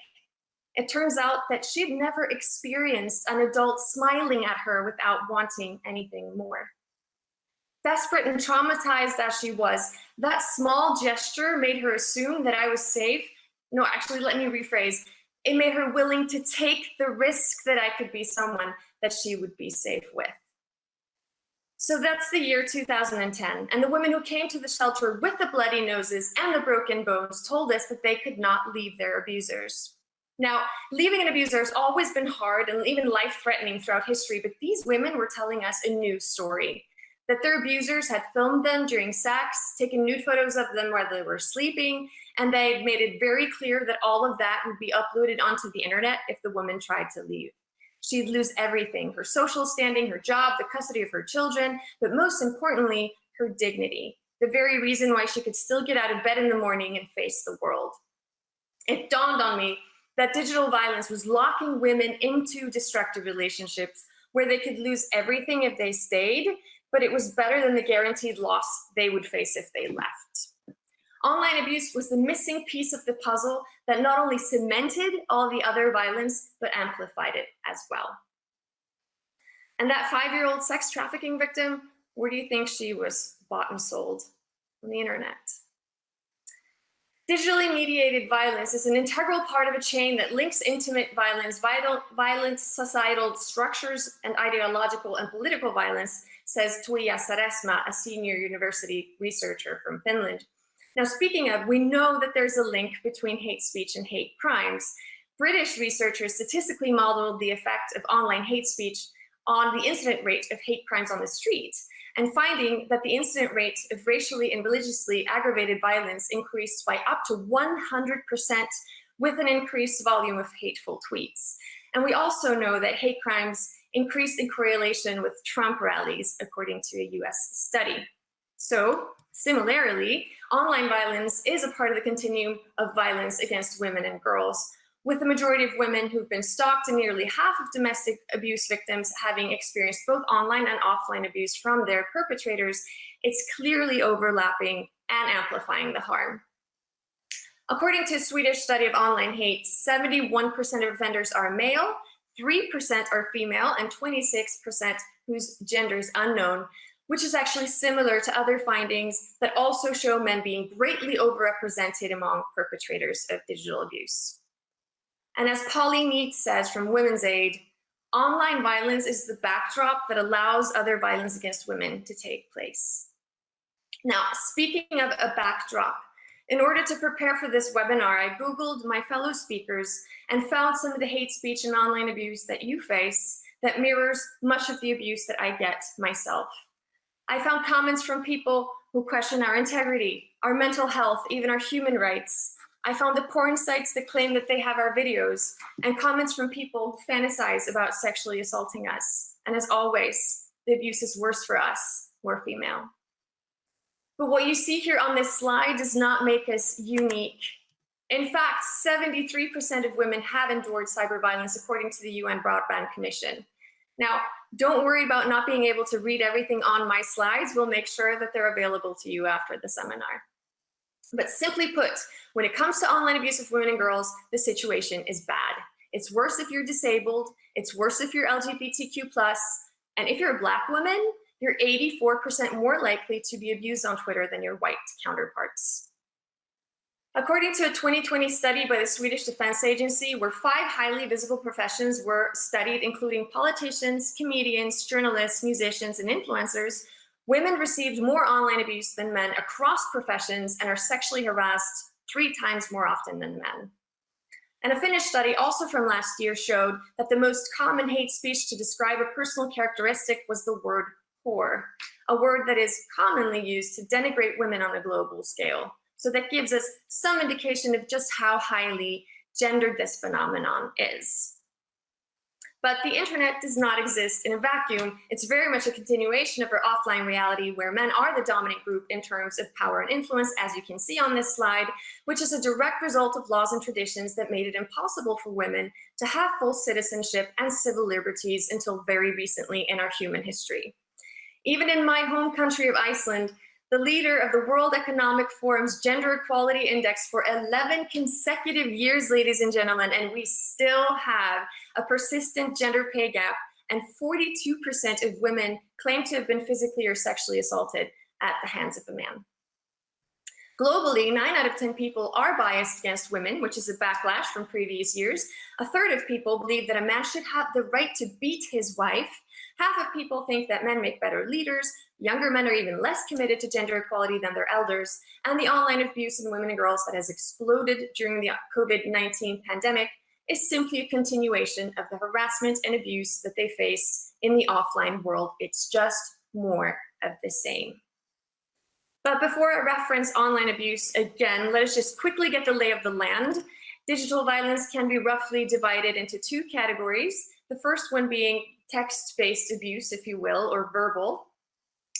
Speaker 10: It turns out that she'd never experienced an adult smiling at her without wanting anything more. Desperate and traumatized as she was, that small gesture made her assume that I was safe. No, actually, let me rephrase. It made her willing to take the risk that I could be someone that she would be safe with. So that's the year 2010, and the women who came to the shelter with the bloody noses and the broken bones told us that they could not leave their abusers. Now, leaving an abuser has always been hard and even life-threatening throughout history, but these women were telling us a new story, that their abusers had filmed them during sex, taken nude photos of them while they were sleeping, and they made it very clear that all of that would be uploaded onto the internet if the woman tried to leave. She'd lose everything, her social standing, her job, the custody of her children, but most importantly, her dignity, the very reason why she could still get out of bed in the morning and face the world. It dawned on me that digital violence was locking women into destructive relationships where they could lose everything if they stayed, but it was better than the guaranteed loss they would face if they left. Online abuse was the missing piece of the puzzle that not only cemented all the other violence, but amplified it as well. And that 5-year-old sex trafficking victim, where do you think she was bought and sold? On the internet. Digitally mediated violence is an integral part of a chain that links intimate violence, violent societal structures, and ideological and political violence, says Tuija Saresma, a senior university researcher from Finland. Now, speaking of, we know that there's a link between hate speech and hate crimes. British researchers statistically modeled the effect of online hate speech on the incident rate of hate crimes on the street, and finding that the incident rate of racially and religiously aggravated violence increased by up to 100% with an increased volume of hateful tweets. And we also know that hate crimes increased in correlation with Trump rallies, according to a US study. So, similarly, online violence is a part of the continuum of violence against women and girls, with the majority of women who've been stalked and nearly half of domestic abuse victims having experienced both online and offline abuse from their perpetrators. It's clearly overlapping and amplifying the harm. According to a Swedish study of online hate, 71% of offenders are male, 3% are female, and 26% whose gender is unknown, which is actually similar to other findings that also show men being greatly overrepresented among perpetrators of digital abuse. And as Polly Neat says from Women's Aid, online violence is the backdrop that allows other violence against women to take place. Now, speaking of a backdrop, in order to prepare for this webinar, I Googled my fellow speakers and found some of the hate speech and online abuse that you face that mirrors much of the abuse that I get myself. I found comments from people who question our integrity, our mental health, even our human rights. I found the porn sites that claim that they have our videos, and comments from people who fantasize about sexually assaulting us. And as always, the abuse is worse for us, we're female. But what you see here on this slide does not make us unique. In fact, 73% of women have endured cyber violence, according to the UN Broadband Commission. Now, don't worry about not being able to read everything on my slides. We'll make sure that they're available to you after the seminar. But simply put, when it comes to online abuse of women and girls, the situation is bad. It's worse if you're disabled, it's worse if you're LGBTQ+, and if you're a Black woman, you're 84% more likely to be abused on Twitter than your white counterparts. According to a 2020 study by the Swedish Defense Agency, where 5 highly visible professions were studied, including politicians, comedians, journalists, musicians, and influencers, women received more online abuse than men across professions and are sexually harassed 3 times more often than men. And a Finnish study also from last year showed that the most common hate speech to describe a personal characteristic was the word whore, a word that is commonly used to denigrate women on a global scale. So that gives us some indication of just how highly gendered this phenomenon is. But the internet does not exist in a vacuum. It's very much a continuation of our offline reality, where men are the dominant group in terms of power and influence, as you can see on this slide, which is a direct result of laws and traditions that made it impossible for women to have full citizenship and civil liberties until very recently in our human history. Even in my home country of Iceland, the leader of the World Economic Forum's Gender Equality Index for 11 consecutive years, ladies and gentlemen, and we still have a persistent gender pay gap, and 42% of women claim to have been physically or sexually assaulted at the hands of a man. Globally, 9 out of 10 people are biased against women, which is a backlash from previous years. A third of people believe that a man should have the right to beat his wife. Half of people think that men make better leaders. Younger men are even less committed to gender equality than their elders. And the online abuse of women and girls that has exploded during the COVID-19 pandemic is simply a continuation of the harassment and abuse that they face in the offline world. It's just more of the same. But before I reference online abuse again, let us just quickly get the lay of the land. Digital violence can be roughly divided into 2 categories. The first one being text-based abuse, if you will, or verbal.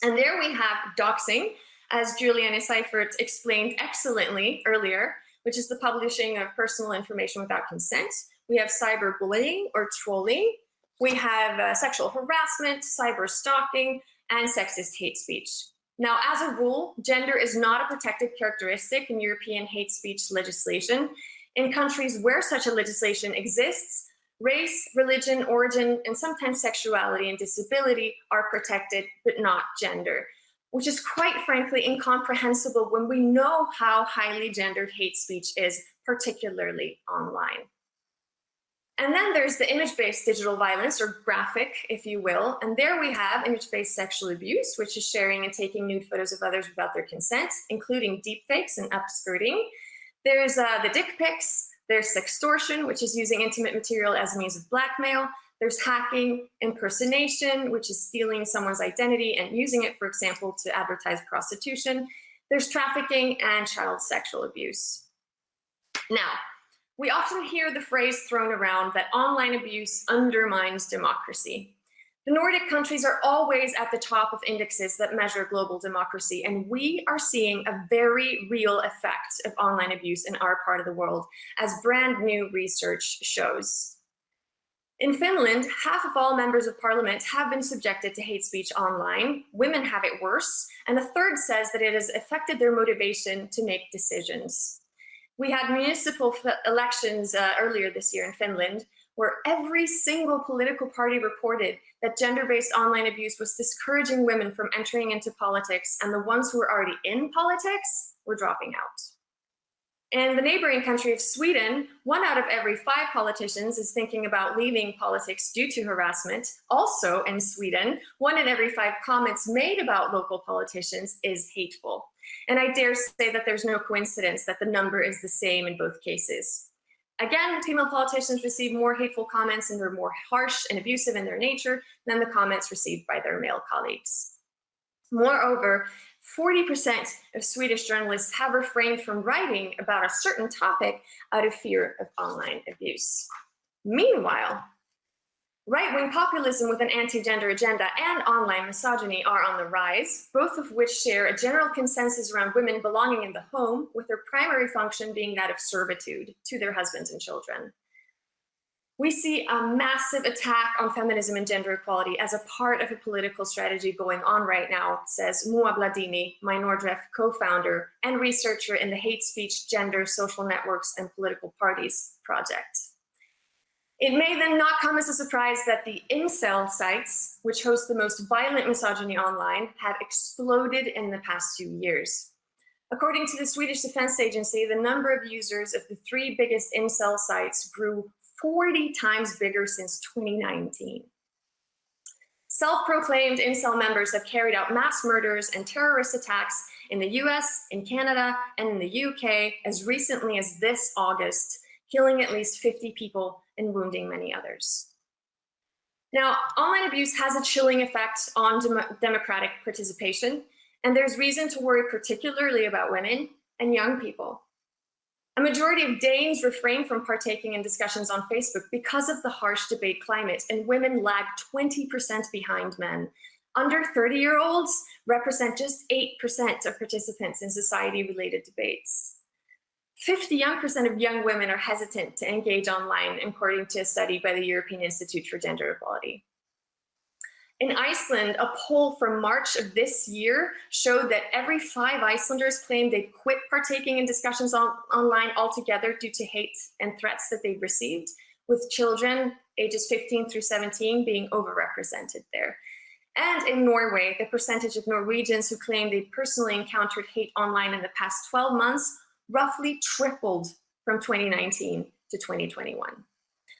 Speaker 10: And there we have doxing, as Juliana Seifert explained excellently earlier, which is the publishing of personal information without consent. We have cyberbullying or trolling. We have sexual harassment, cyber stalking, and sexist hate speech. Now, as a rule, gender is not a protected characteristic in European hate speech legislation. In countries where such a legislation exists, race, religion, origin, and sometimes sexuality and disability are protected, but not gender. which is quite frankly incomprehensible when we know how highly gendered hate speech is, particularly online. And then there's the image-based digital violence, or graphic, if you will. And there we have image-based sexual abuse, which is sharing and taking nude photos of others without their consent, including deepfakes and upskirting. There's the dick pics. There's sextortion, which is using intimate material as a means of blackmail. There's hacking, impersonation, which is stealing someone's identity and using it, for example, to advertise prostitution. There's trafficking and child sexual abuse. Now, we often hear the phrase thrown around that online abuse undermines democracy. The Nordic countries are always at the top of indexes that measure global democracy, and we are seeing a very real effect of online abuse in our part of the world, as brand new research shows. In Finland, half of all members of parliament have been subjected to hate speech online. Women have it worse, and a third says that it has affected their motivation to make decisions. We had municipal elections earlier this year in Finland, where every single political party reported that gender-based online abuse was discouraging women from entering into politics, and the ones who were already in politics were dropping out. In the neighboring country of Sweden, 1 out of every 5 politicians is thinking about leaving politics due to harassment. Also in Sweden, 1 in every 5 comments made about local politicians is hateful. And I dare say that there's no coincidence that the number is the same in both cases. Again, female politicians receive more hateful comments and they're more harsh and abusive in their nature than the comments received by their male colleagues. Moreover, 40% of Swedish journalists have refrained from writing about a certain topic out of fear of online abuse. Meanwhile, right-wing populism with an anti-gender agenda and online misogyny are on the rise, both of which share a general consensus around women belonging in the home, with their primary function being that of servitude to their husbands and children. We see a massive attack on feminism and gender equality as a part of a political strategy going on right now, says Moa Bladini, my Nordref co-founder and researcher in the Hate Speech, Gender, Social Networks and Political Parties project. It may then not come as a surprise that the incel sites, which host the most violent misogyny online, have exploded in the past few years. According to the Swedish Defense Agency, the number of users of the 3 biggest incel sites grew 40 times bigger since 2019. Self-proclaimed incel members have carried out mass murders and terrorist attacks in the US, in Canada, and in the UK as recently as this August, killing at least 50 people and wounding many others. Now, online abuse has a chilling effect on democratic participation, and there's reason to worry particularly about women and young people. A majority of Danes refrain from partaking in discussions on Facebook because of the harsh debate climate, and women lag 20% behind men. Under 30-year-olds represent just 8% of participants in society-related debates. 50% of young women are hesitant to engage online, according to a study by the European Institute for Gender Equality. In Iceland, a poll from March of this year showed that every 5 Icelanders claimed they'd quit partaking in discussions online altogether due to hate and threats that they've received, with children ages 15 through 17 being overrepresented there. And in Norway, the percentage of Norwegians who claimed they'd personally encountered hate online in the past 12 months roughly tripled from 2019 to 2021.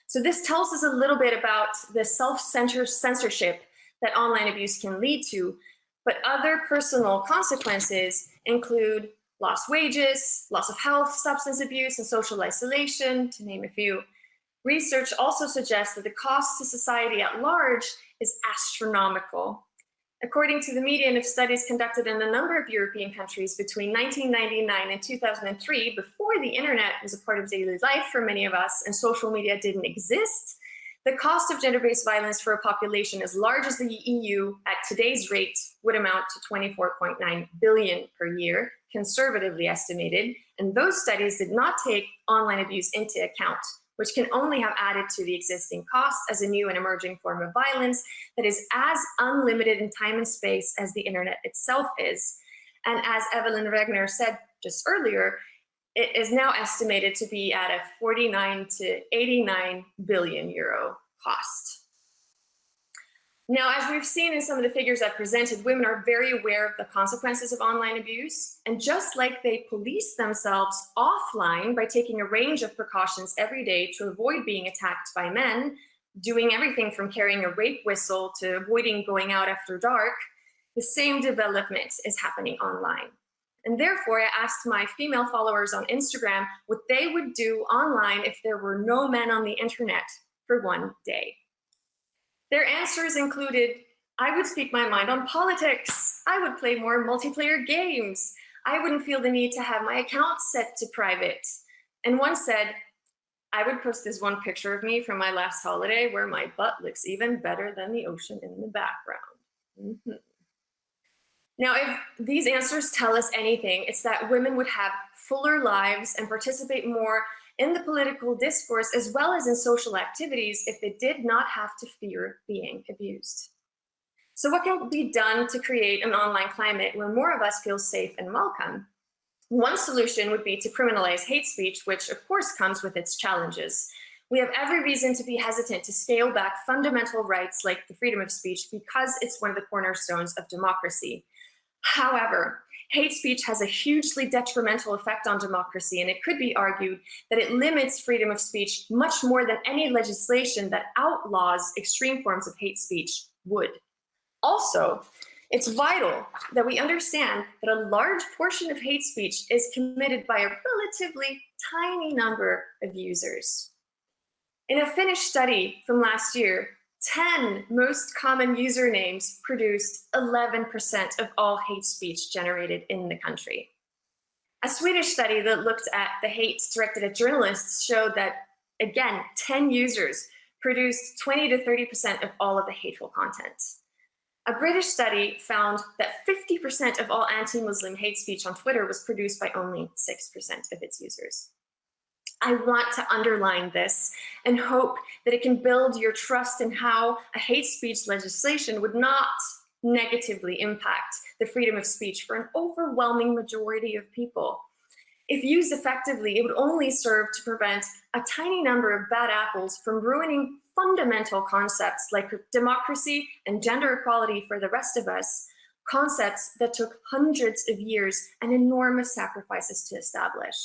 Speaker 10: So this tells us a little bit about the self-censorship that online abuse can lead to, but other personal consequences include lost wages, loss of health, substance abuse, and social isolation, to name a few. Research also suggests that the cost to society at large is astronomical. According to the median of studies conducted in a number of European countries between 1999 and 2003, before the internet was a part of daily life for many of us and social media didn't exist, the cost of gender-based violence for a population as large as the EU at today's rate would amount to 24.9 billion per year, conservatively estimated, and those studies did not take online abuse into account, which can only have added to the existing costs as a new and emerging form of violence that is as unlimited in time and space as the internet itself is. And as Evelyn Rigner said just earlier, it is now estimated to be at a 49 to 89 billion euro cost. Now, as we've seen in some of the figures I've presented, women are very aware of the consequences of online abuse. And just like they police themselves offline by taking a range of precautions every day to avoid being attacked by men, doing everything from carrying a rape whistle to avoiding going out after dark, the same development is happening online. And therefore, I asked my female followers on Instagram what they would do online if there were no men on the internet for one day. Their answers included, I would speak my mind on politics. I would play more multiplayer games. I wouldn't feel the need to have my account set to private. And one said, I would post this one picture of me from my last holiday where my butt looks even better than the ocean in the background. Now, if these answers tell us anything, it's that women would have fuller lives and participate more in the political discourse as well as in social activities if they did not have to fear being abused. So what can be done to create an online climate where more of us feel safe and welcome? One solution would be to criminalize hate speech, which of course comes with its challenges. We have every reason to be hesitant to scale back fundamental rights like the freedom of speech because it's one of the cornerstones of democracy. However, hate speech has a hugely detrimental effect on democracy, and it could be argued that it limits freedom of speech much more than any legislation that outlaws extreme forms of hate speech would. Also, it's vital that we understand that a large portion of hate speech is committed by a relatively tiny number of users. In a Finnish study from last year, 10 most common usernames produced 11% of all hate speech generated in the country. A Swedish study that looked at the hate directed at journalists showed that, again, 10 users produced 20 to 30% of all of the hateful content. A British study found that 50% of all anti-Muslim hate speech on Twitter was produced by only 6% of its users. I want to underline this and hope that it can build your trust in how a hate speech legislation would not negatively impact the freedom of speech for an overwhelming majority of people. If used effectively, it would only serve to prevent a tiny number of bad apples from ruining fundamental concepts like democracy and gender equality for the rest of us, concepts that took hundreds of years and enormous sacrifices to establish.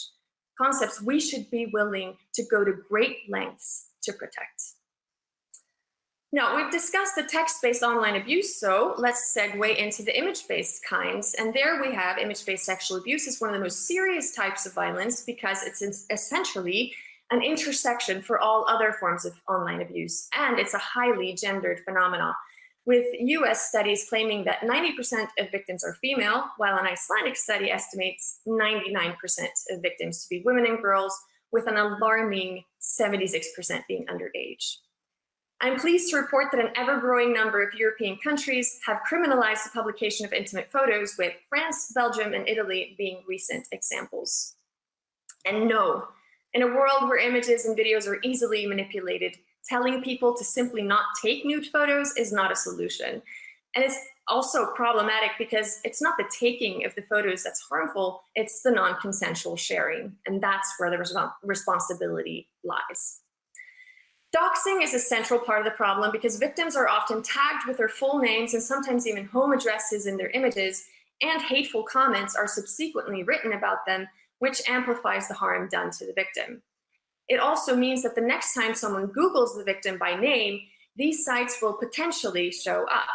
Speaker 10: Concepts we should be willing to go to great lengths to protect. Now, we've discussed the text-based online abuse, so let's segue into the image-based kinds. And there we have image-based sexual abuse is one of the most serious types of violence because it's essentially an intersection for all other forms of online abuse, and it's a highly gendered phenomenon, with US studies claiming that 90% of victims are female, while an Icelandic study estimates 99% of victims to be women and girls, with an alarming 76% being underage. I'm pleased to report that an ever-growing number of European countries have criminalized the publication of intimate photos, with France, Belgium, and Italy being recent examples. And no, in a world where images and videos are easily manipulated, telling people to simply not take nude photos is not a solution. And it's also problematic because it's not the taking of the photos that's harmful, it's the non-consensual sharing. And that's where the responsibility lies. Doxing is a central part of the problem because victims are often tagged with their full names and sometimes even home addresses in their images, and hateful comments are subsequently written about them, which amplifies the harm done to the victim. It also means that the next time someone Googles the victim by name, these sites will potentially show up.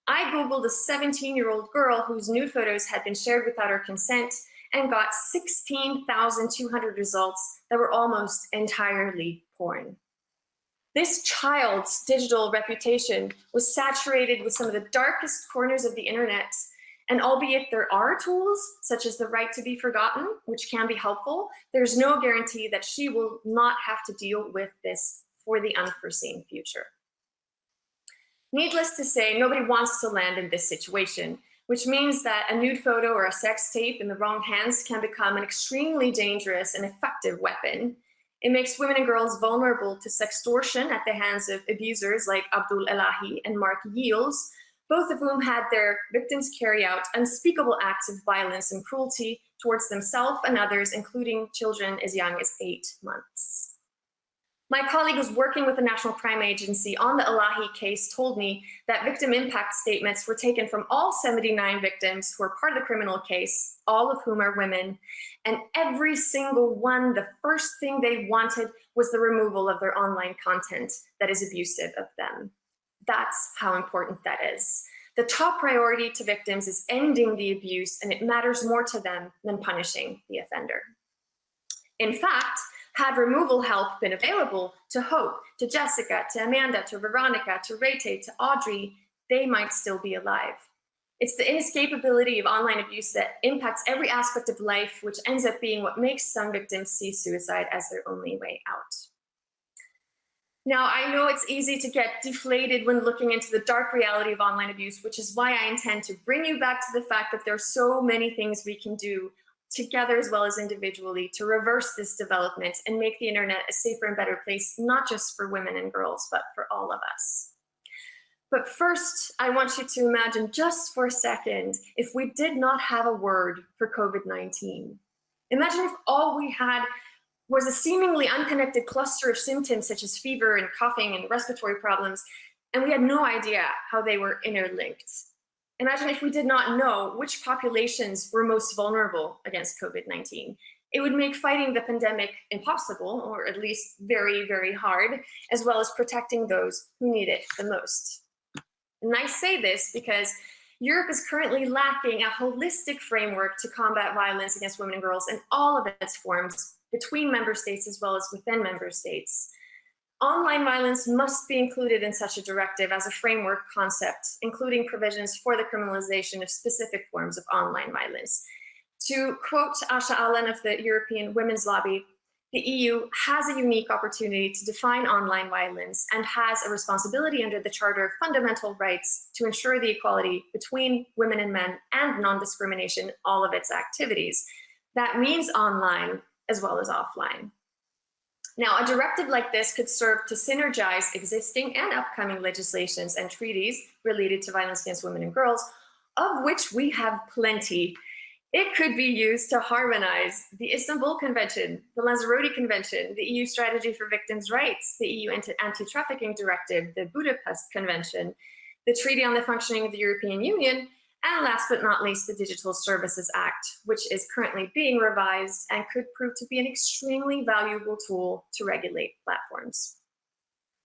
Speaker 10: I Googled a 17-year-old girl whose nude photos had been shared without her consent and got 16,200 results that were almost entirely porn. This child's digital reputation was saturated with some of the darkest corners of the internet. And albeit there are tools, such as the right to be forgotten, which can be helpful, there's no guarantee that she will not have to deal with this for the unforeseen future. Needless to say, nobody wants to land in this situation, which means that a nude photo or a sex tape in the wrong hands can become an extremely dangerous and effective weapon. It makes women and girls vulnerable to sextortion at the hands of abusers like Abdul Elahi and Mark Yields, both of whom had their victims carry out unspeakable acts of violence and cruelty towards themselves and others, including children as young as 8 months. My colleague who's working with the National Crime Agency on the Elahi case told me that victim impact statements were taken from all 79 victims who are part of the criminal case, all of whom are women, and every single one, the first thing they wanted was the removal of their online content that is abusive of them. That's how important that is. The top priority to victims is ending the abuse, and it matters more to them than punishing the offender. In fact, had removal help been available to Hope, to Jessica, to Amanda, to Veronica, to Rete, to Audrey, they might still be alive. It's the inescapability of online abuse that impacts every aspect of life, which ends up being what makes some victims see suicide as their only way out. Now, I know it's easy to get deflated when looking into the dark reality of online abuse, which is why I intend to bring you back to the fact that there are so many things we can do together as well as individually to reverse this development and make the internet a safer and better place, not just for women and girls, but for all of us. But first, I want you to imagine just for a second, if we did not have a word for COVID-19. Imagine if all we had was a seemingly unconnected cluster of symptoms such as fever and coughing and respiratory problems, and we had no idea how they were interlinked. Imagine if we did not know which populations were most vulnerable against COVID-19. It would make fighting the pandemic impossible, or at least very, very hard, as well as protecting those who need it the most. And I say this because Europe is currently lacking a holistic framework to combat violence against women and girls in all of its forms, between member states as well as within member states. Online violence must be included in such a directive as a framework concept, including provisions for the criminalization of specific forms of online violence. To quote Asha Allen of the European Women's Lobby, the EU has a unique opportunity to define online violence and has a responsibility under the Charter of Fundamental Rights to ensure the equality between women and men and non-discrimination in all of its activities. That means online as well as offline. Now, a directive like this could serve to synergize existing and upcoming legislations and treaties related to violence against women and girls, of which we have plenty. It could be used to harmonize the Istanbul Convention, the Lanzarote Convention, the EU Strategy for Victims' Rights, the EU Anti-Trafficking Directive, the Budapest Convention, the Treaty on the Functioning of the European Union, and last but not least, the Digital Services Act, which is currently being revised and could prove to be an extremely valuable tool to regulate platforms.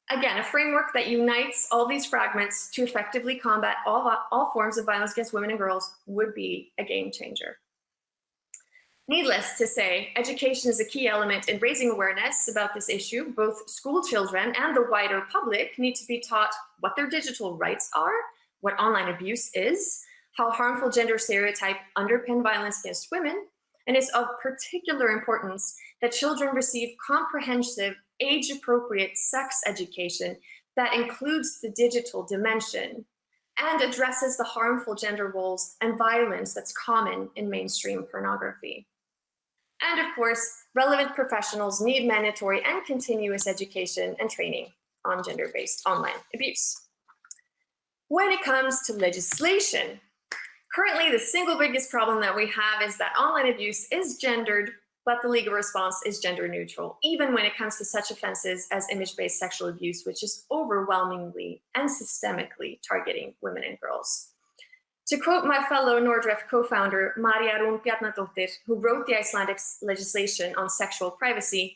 Speaker 10: Again, a framework that unites all these fragments to effectively combat all forms of violence against women and girls would be a game changer. Needless to say, education is a key element in raising awareness about this issue. Both school children and the wider public need to be taught what their digital rights are, what online abuse is, how harmful gender stereotypes underpin violence against women, and it's of particular importance that children receive comprehensive, age-appropriate sex education that includes the digital dimension and addresses the harmful gender roles and violence that's common in mainstream pornography. And of course, relevant professionals need mandatory and continuous education and training on gender-based online abuse. When it comes to legislation, currently the single biggest problem that we have is that online abuse is gendered, but the legal response is gender neutral, even when it comes to such offenses as image-based sexual abuse, which is overwhelmingly and systemically targeting women and girls. To quote my fellow Nordref co-founder, Maria Rún Bjarnadóttir, who wrote the Icelandic legislation on sexual privacy,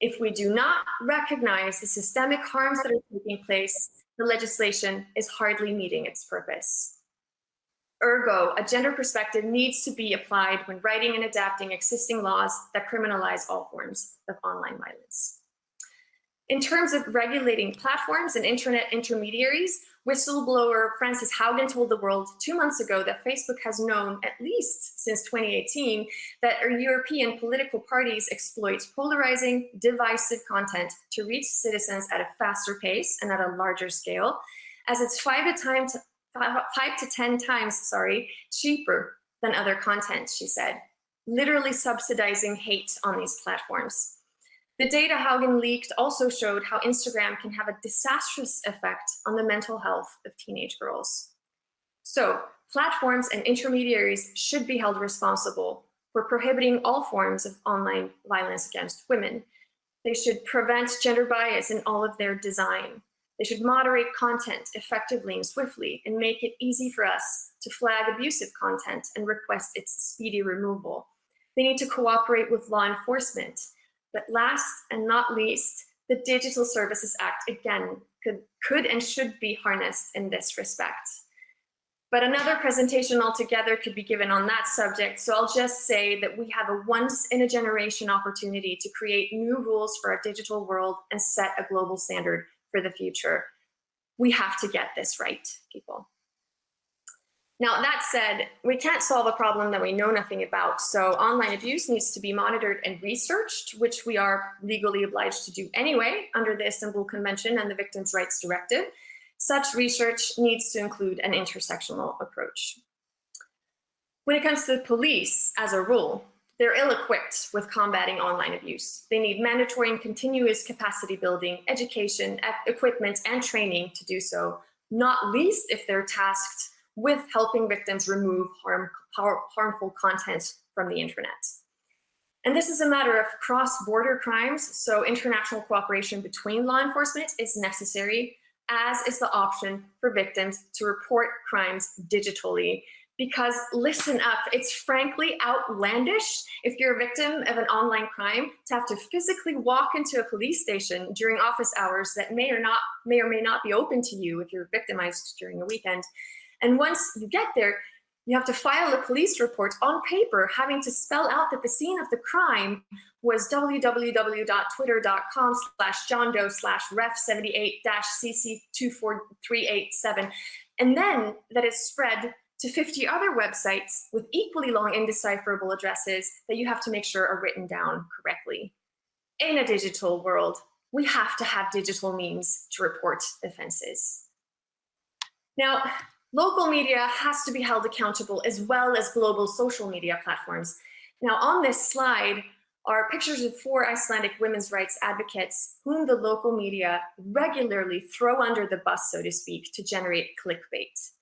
Speaker 10: if we do not recognize the systemic harms that are taking place, the legislation is hardly meeting its purpose. Ergo, a gender perspective needs to be applied when writing and adapting existing laws that criminalize all forms of online violence. In terms of regulating platforms and internet intermediaries, whistleblower Frances Haugen told the world 2 months ago that Facebook has known, at least since 2018, that European political parties exploit polarizing, divisive content to reach citizens at a faster pace and at a larger scale, as it's 5 to 10 times cheaper than other content, she said, literally subsidizing hate on these platforms. The data Haugen leaked also showed how Instagram can have a disastrous effect on the mental health of teenage girls. So platforms and intermediaries should be held responsible for prohibiting all forms of online violence against women. They should prevent gender bias in all of their design. They should moderate content effectively and swiftly and make it easy for us to flag abusive content and request its speedy removal. They need to cooperate with law enforcement. But last and not least, the Digital Services Act, again, could and should be harnessed in this respect. But another presentation altogether could be given on that subject, so I'll just say that we have a once-in-a-generation opportunity to create new rules for our digital world and set a global standard for the future. We have to get this right, people. Now, that said, we can't solve a problem that we know nothing about, so online abuse needs to be monitored and researched, which we are legally obliged to do anyway under the Istanbul Convention and the Victims' Rights Directive. Such research needs to include an intersectional approach. When it comes to the police, as a rule, they're ill-equipped with combating online abuse. They need mandatory and continuous capacity building, education, equipment, and training to do so, not least if they're tasked with helping victims remove harmful content from the internet. And this is a matter of cross-border crimes, so international cooperation between law enforcement is necessary, as is the option for victims to report crimes digitally. Because listen up, it's frankly outlandish if you're a victim of an online crime to have to physically walk into a police station during office hours that may or may not be open to you if you're victimized during a weekend. And once you get there, you have to file a police report on paper, having to spell out that the scene of the crime was www.twitter.com/jondo/ref78-cc24387, and then that is spread to 50 other websites with equally long indecipherable addresses that you have to make sure are written down correctly. In a digital world, we have to have digital means to report offenses. Now, local media has to be held accountable as well as global social media platforms. Now, on this slide are pictures of 4 Icelandic women's rights advocates whom the local media regularly throw under the bus, so to speak, to generate clickbait.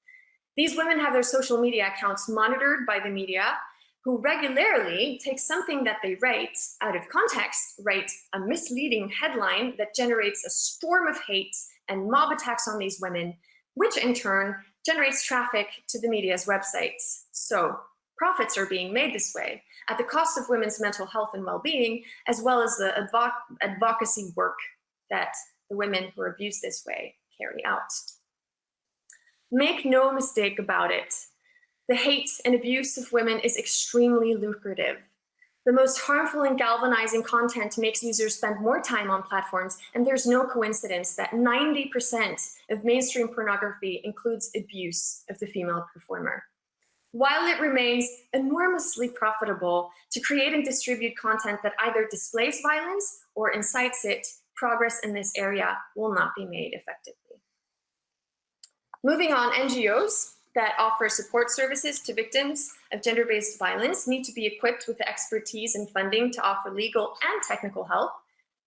Speaker 10: These women have their social media accounts monitored by the media, who regularly take something that they write out of context, write a misleading headline that generates a storm of hate and mob attacks on these women, which in turn generates traffic to the media's websites. So profits are being made this way at the cost of women's mental health and well-being, as well as the advocacy work that the women who are abused this way carry out. Make no mistake about it. The hate and abuse of women is extremely lucrative. The most harmful and galvanizing content makes users spend more time on platforms, and there's no coincidence that 90% of mainstream pornography includes abuse of the female performer. While it remains enormously profitable to create and distribute content that either displays violence or incites it, progress in this area will not be made effectively. Moving on, NGOs that offer support services to victims of gender-based violence need to be equipped with the expertise and funding to offer legal and technical help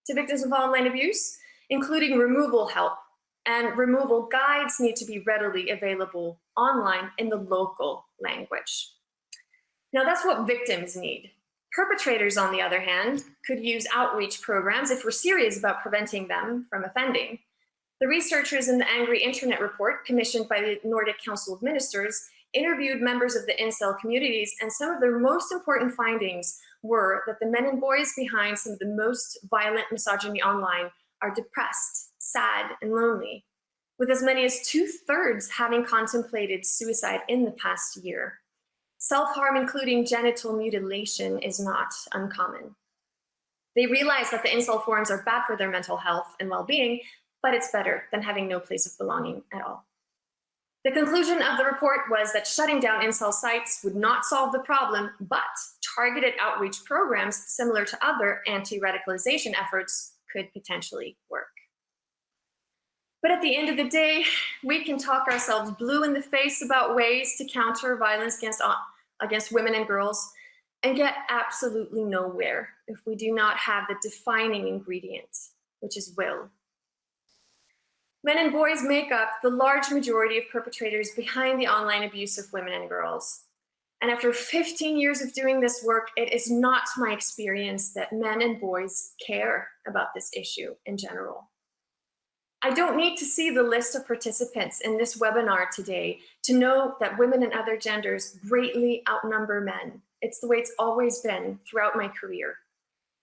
Speaker 10: to victims of online abuse, including removal help, and removal guides need to be readily available online in the local language. Now, that's what victims need. Perpetrators, on the other hand, could use outreach programs if we're serious about preventing them from offending. The researchers in the Angry Internet report, commissioned by the Nordic Council of Ministers, interviewed members of the incel communities, and some of their most important findings were that the men and boys behind some of the most violent misogyny online are depressed, sad, and lonely, with as many as 2/3 having contemplated suicide in the past year. Self-harm, including genital mutilation, is not uncommon. They realize that the incel forums are bad for their mental health and well-being, but it's better than having no place of belonging at all. The conclusion of the report was that shutting down incel sites would not solve the problem, but targeted outreach programs similar to other anti-radicalization efforts could potentially work. But at the end of the day, we can talk ourselves blue in the face about ways to counter violence against women and girls and get absolutely nowhere if we do not have the defining ingredient, which is will. Men and boys make up the large majority of perpetrators behind the online abuse of women and girls. And after 15 years of doing this work, it is not my experience that men and boys care about this issue in general. I don't need to see the list of participants in this webinar today to know that women and other genders greatly outnumber men. It's the way it's always been throughout my career.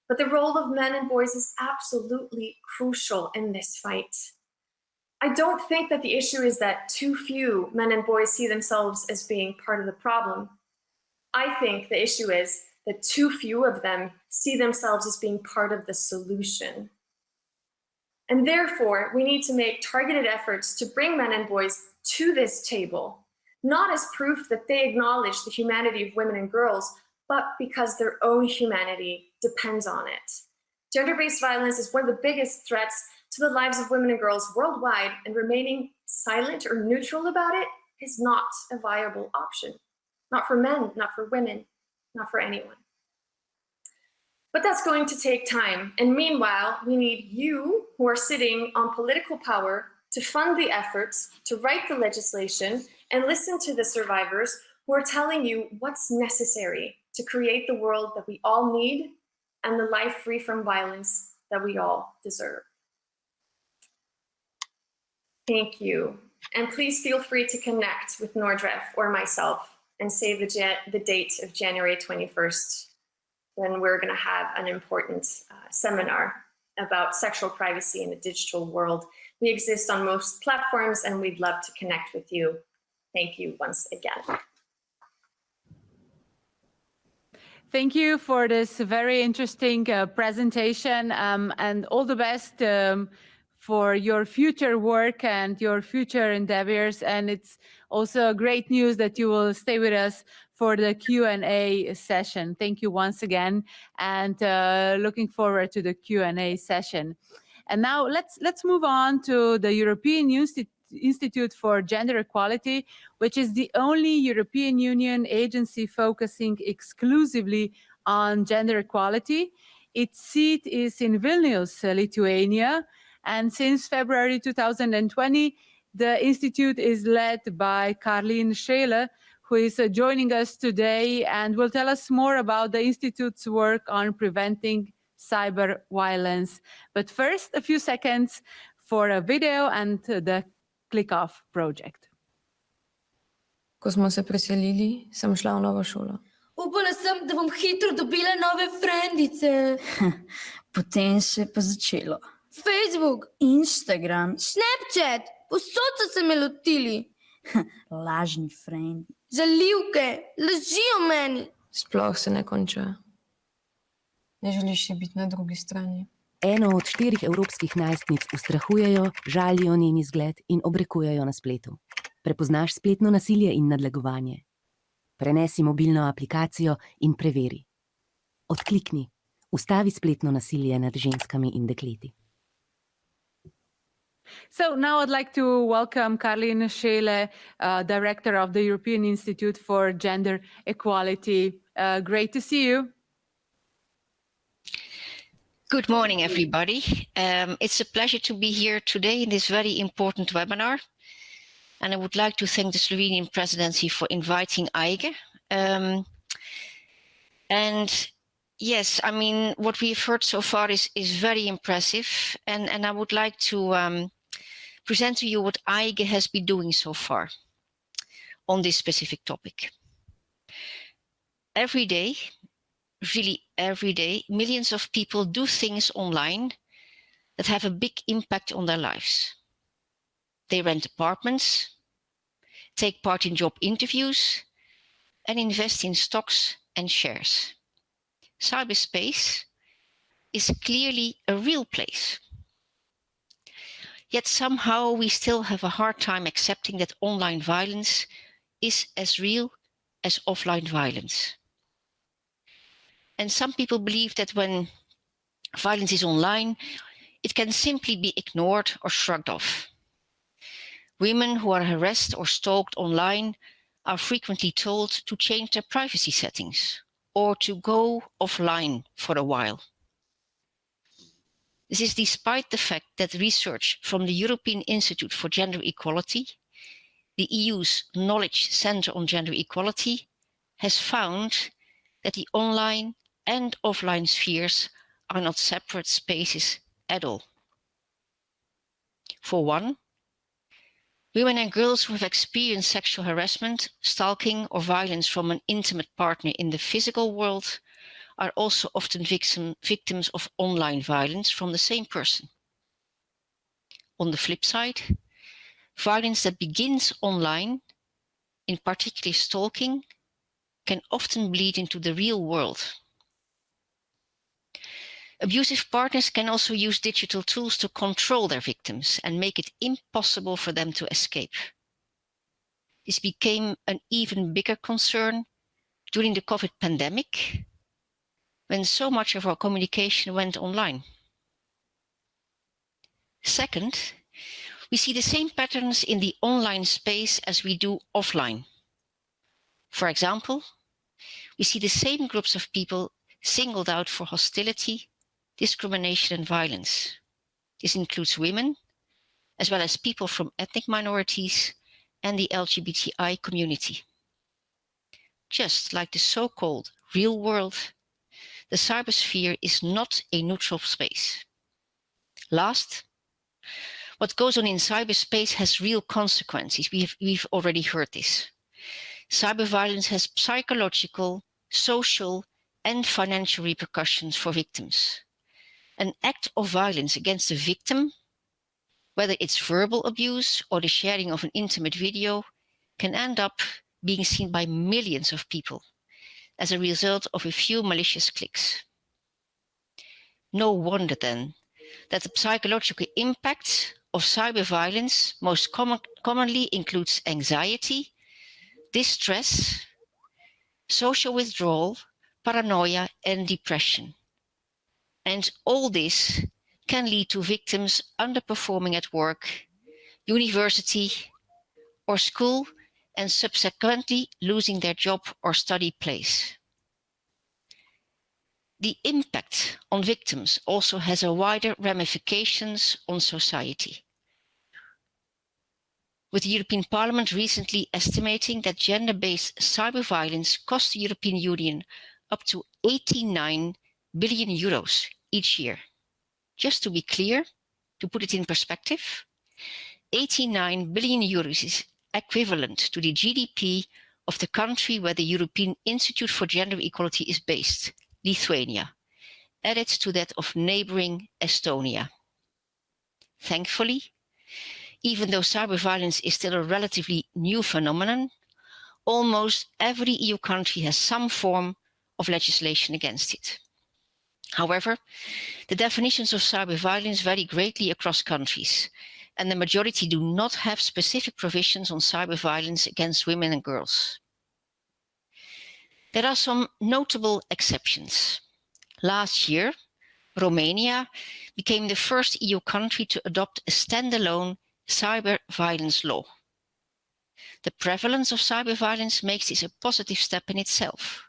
Speaker 10: But the role of men and boys is absolutely crucial in this fight. I don't think that the issue is that too few men and boys see themselves as being part of the problem. I think the issue is that too few of them see themselves as being part of the solution. And therefore, we need to make targeted efforts to bring men and boys to this table, not as proof that they acknowledge the humanity of women and girls, but because their own humanity depends on it. Gender-based violence is one of the biggest threats to the lives of women and girls worldwide, and remaining silent or neutral about it is not a viable option. Not for men, not for women, not for anyone. But that's going to take time. And meanwhile, we need you who are sitting on political power to fund the efforts, to write the legislation, and listen to the survivors who are telling you what's necessary to create the world that we all need and the life free from violence that we all deserve. Thank you. And please feel free to connect with Nordref or myself and save the date of January 21st, when we're going to have an important seminar about sexual privacy in the digital world. We exist on most platforms, and we'd love to connect with you. Thank you once again.
Speaker 1: Thank you for this very interesting presentation, and all the best for your future work and your future endeavors. And it's also great news that you will stay with us for the Q&A session. Thank you once again, and looking forward to the Q&A session. And now let's move on to the European Institute for Gender Equality, which is the only European Union agency focusing exclusively on gender equality. Its seat is in Vilnius, Lithuania, and since February 2020, the Institute is led by Karlin Scheele, who is joining us today and will tell us more about the Institute's work on preventing cyber violence. But first, a few seconds for a video and the Click-Off project.
Speaker 7: Ko smo se preselili, sem šla v novo šolo. Upala sem, da bom hitro dobila nove frendice.
Speaker 11: Potem se je pa začelo.
Speaker 7: Facebook,
Speaker 11: Instagram,
Speaker 7: Snapchat, povsod so se me lotili.
Speaker 11: lažni frendi.
Speaker 7: Žaljivke, lažijo meni.
Speaker 12: Sploh se ne konča. Ne želiš si biti na drugi strani.
Speaker 9: Eno od 4 evropskih najstnic ustrahujejo, žalijo njen izgled in obrekujejo na spletu. Prepoznaš spletno nasilje in nadlegovanje. Prenesi mobilno aplikacijo in preveri. Odklikni. Ustavi spletno nasilje nad ženskami in dekleti.
Speaker 1: So now I'd like to welcome Karlin Scheele, Director of the European Institute for Gender Equality. Great to see you.
Speaker 13: Good morning, everybody. It's a pleasure to be here today in this very important webinar. And I would like to thank the Slovenian presidency for inviting EIGE. And yes, I mean, what we've heard so far is very impressive. And I would like to present to you what EIGE has been doing so far on this specific topic. Every day, really every day, millions of people do things online that have a big impact on their lives. They rent apartments, take part in job interviews, and invest in stocks and shares. Cyberspace is clearly a real place. Yet somehow we still have a hard time accepting that online violence is as real as offline violence. And some people believe that when violence is online, it can simply be ignored or shrugged off. Women who are harassed or stalked online are frequently told to change their privacy settings or to go offline for a while. This is despite the fact that research from the European Institute for Gender Equality, the EU's Knowledge Centre on Gender Equality, has found that the online and offline spheres are not separate spaces at all. For one, women and girls who have experienced sexual harassment, stalking, or violence from an intimate partner in the physical world are also often victims of online violence from the same person. On the flip side, violence that begins online, in particular stalking, can often bleed into the real world. Abusive partners can also use digital tools to control their victims and make it impossible for them to escape. This became an even bigger concern during the COVID pandemic, when so much of our communication went online. Second, we see the same patterns in the online space as we do offline. For example, we see the same groups of people singled out for hostility, discrimination, and violence. This includes women, as well as people from ethnic minorities and the LGBTI community. Just like the so-called real world, the cybersphere is not a neutral space. Last, what goes on in cyberspace has real consequences. We've already heard this. Cyberviolence has psychological, social, and financial repercussions for victims. An act of violence against a victim, whether it's verbal abuse or the sharing of an intimate video, can end up being seen by millions of people as a result of a few malicious clicks. No wonder then that the psychological impact of cyberviolence most commonly includes anxiety, distress, social withdrawal, paranoia, and depression. And all this can lead to victims underperforming at work, university, or school, and subsequently losing their job or study place. The impact on victims also has a wider ramifications on society, with the European Parliament recently estimating that gender-based cyberviolence costs the European Union up to 89 billion euros each year. Just to be clear, to put it in perspective, 89 billion euros is equivalent to the GDP of the country where the European Institute for Gender Equality is based, Lithuania, added to that of neighboring Estonia. Thankfully, even though cyberviolence is still a relatively new phenomenon, almost every EU country has some form of legislation against it. However, the definitions of cyberviolence vary greatly across countries, and the majority do not have specific provisions on cyberviolence against women and girls. There are some notable exceptions. Last year, Romania became the first EU country to adopt a standalone cyberviolence law. The prevalence of cyberviolence makes this a positive step in itself.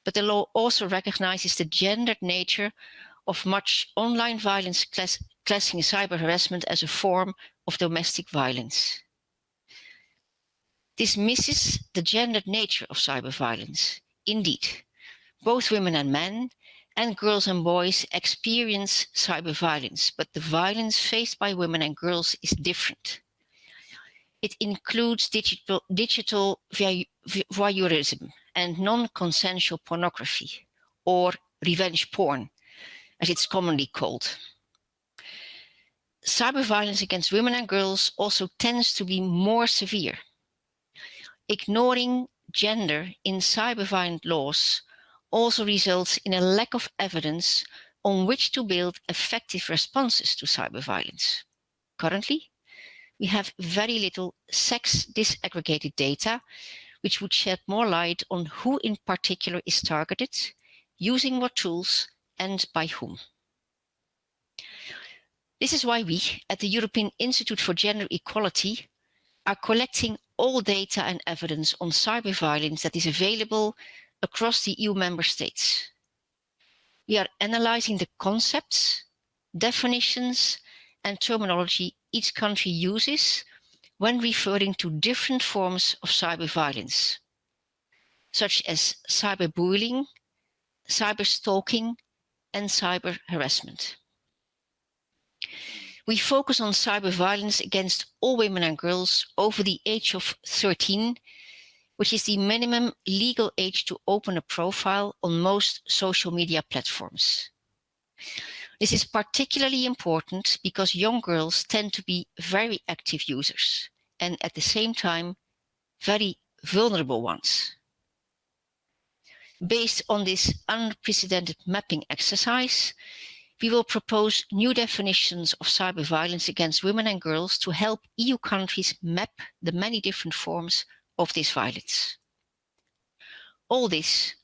Speaker 13: But the law also recognizes the gendered nature of much online violence, classing cyber harassment as a form of domestic violence. This misses the gendered nature of cyberviolence. Indeed, both women and men, and girls and boys experience cyberviolence, but the violence faced by women and girls is different. It includes digital voyeurism and non-consensual pornography, or revenge porn, as it's commonly called. Cyberviolence against women and girls also tends to be more severe. Ignoring gender in cyberviolent laws also results in a lack of evidence on which to build effective responses to cyberviolence. Currently, we have very little sex disaggregated data, which would shed more light on who in particular is targeted, using what tools, and by whom. This is why we, at the European Institute for Gender Equality, are collecting all data and evidence on cyberviolence that is available across the EU member states. We are analyzing the concepts, definitions, and terminology each country uses when referring to different forms of cyberviolence. such as cyberbullying, cyberstalking, and cyber harassment. We focus on cyber violence against all women and girls over the age of 13, which is the minimum legal age to open a profile on most social media platforms. This is particularly important because young girls tend to be very active users and at the same time, very vulnerable ones. Based on this unprecedented mapping exercise, we will propose new definitions of cyber violence against women and girls to help EU countries map the many different forms of this violence. All this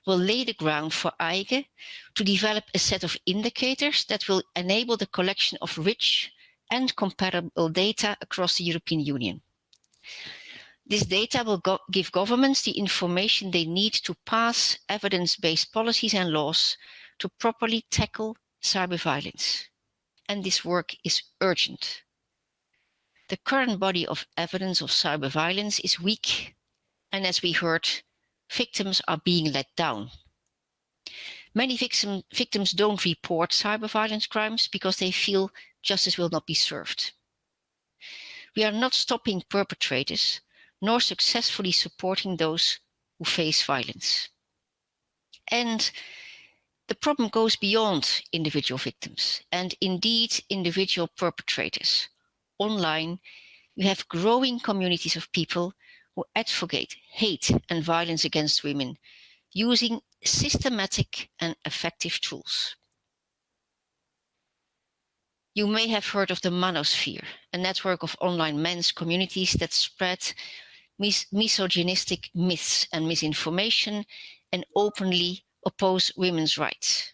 Speaker 13: will lay the ground for EIGE to develop a set of indicators that will enable the collection of rich and comparable data across the European Union. This data will give governments the information they need to pass evidence-based policies and laws to properly tackle cyber violence. And this work is urgent. The current body of evidence of cyber violence is weak, and as we heard, victims are being let down. Many victims don't report cyber violence crimes because they feel justice will not be served. We are not stopping perpetrators, nor successfully supporting those who face violence. And the problem goes beyond individual victims and indeed individual perpetrators. Online, you have growing communities of people who advocate hate and violence against women using systematic and effective tools. You may have heard of the Manosphere, a network of online men's communities that spread misogynistic myths and misinformation and openly oppose women's rights.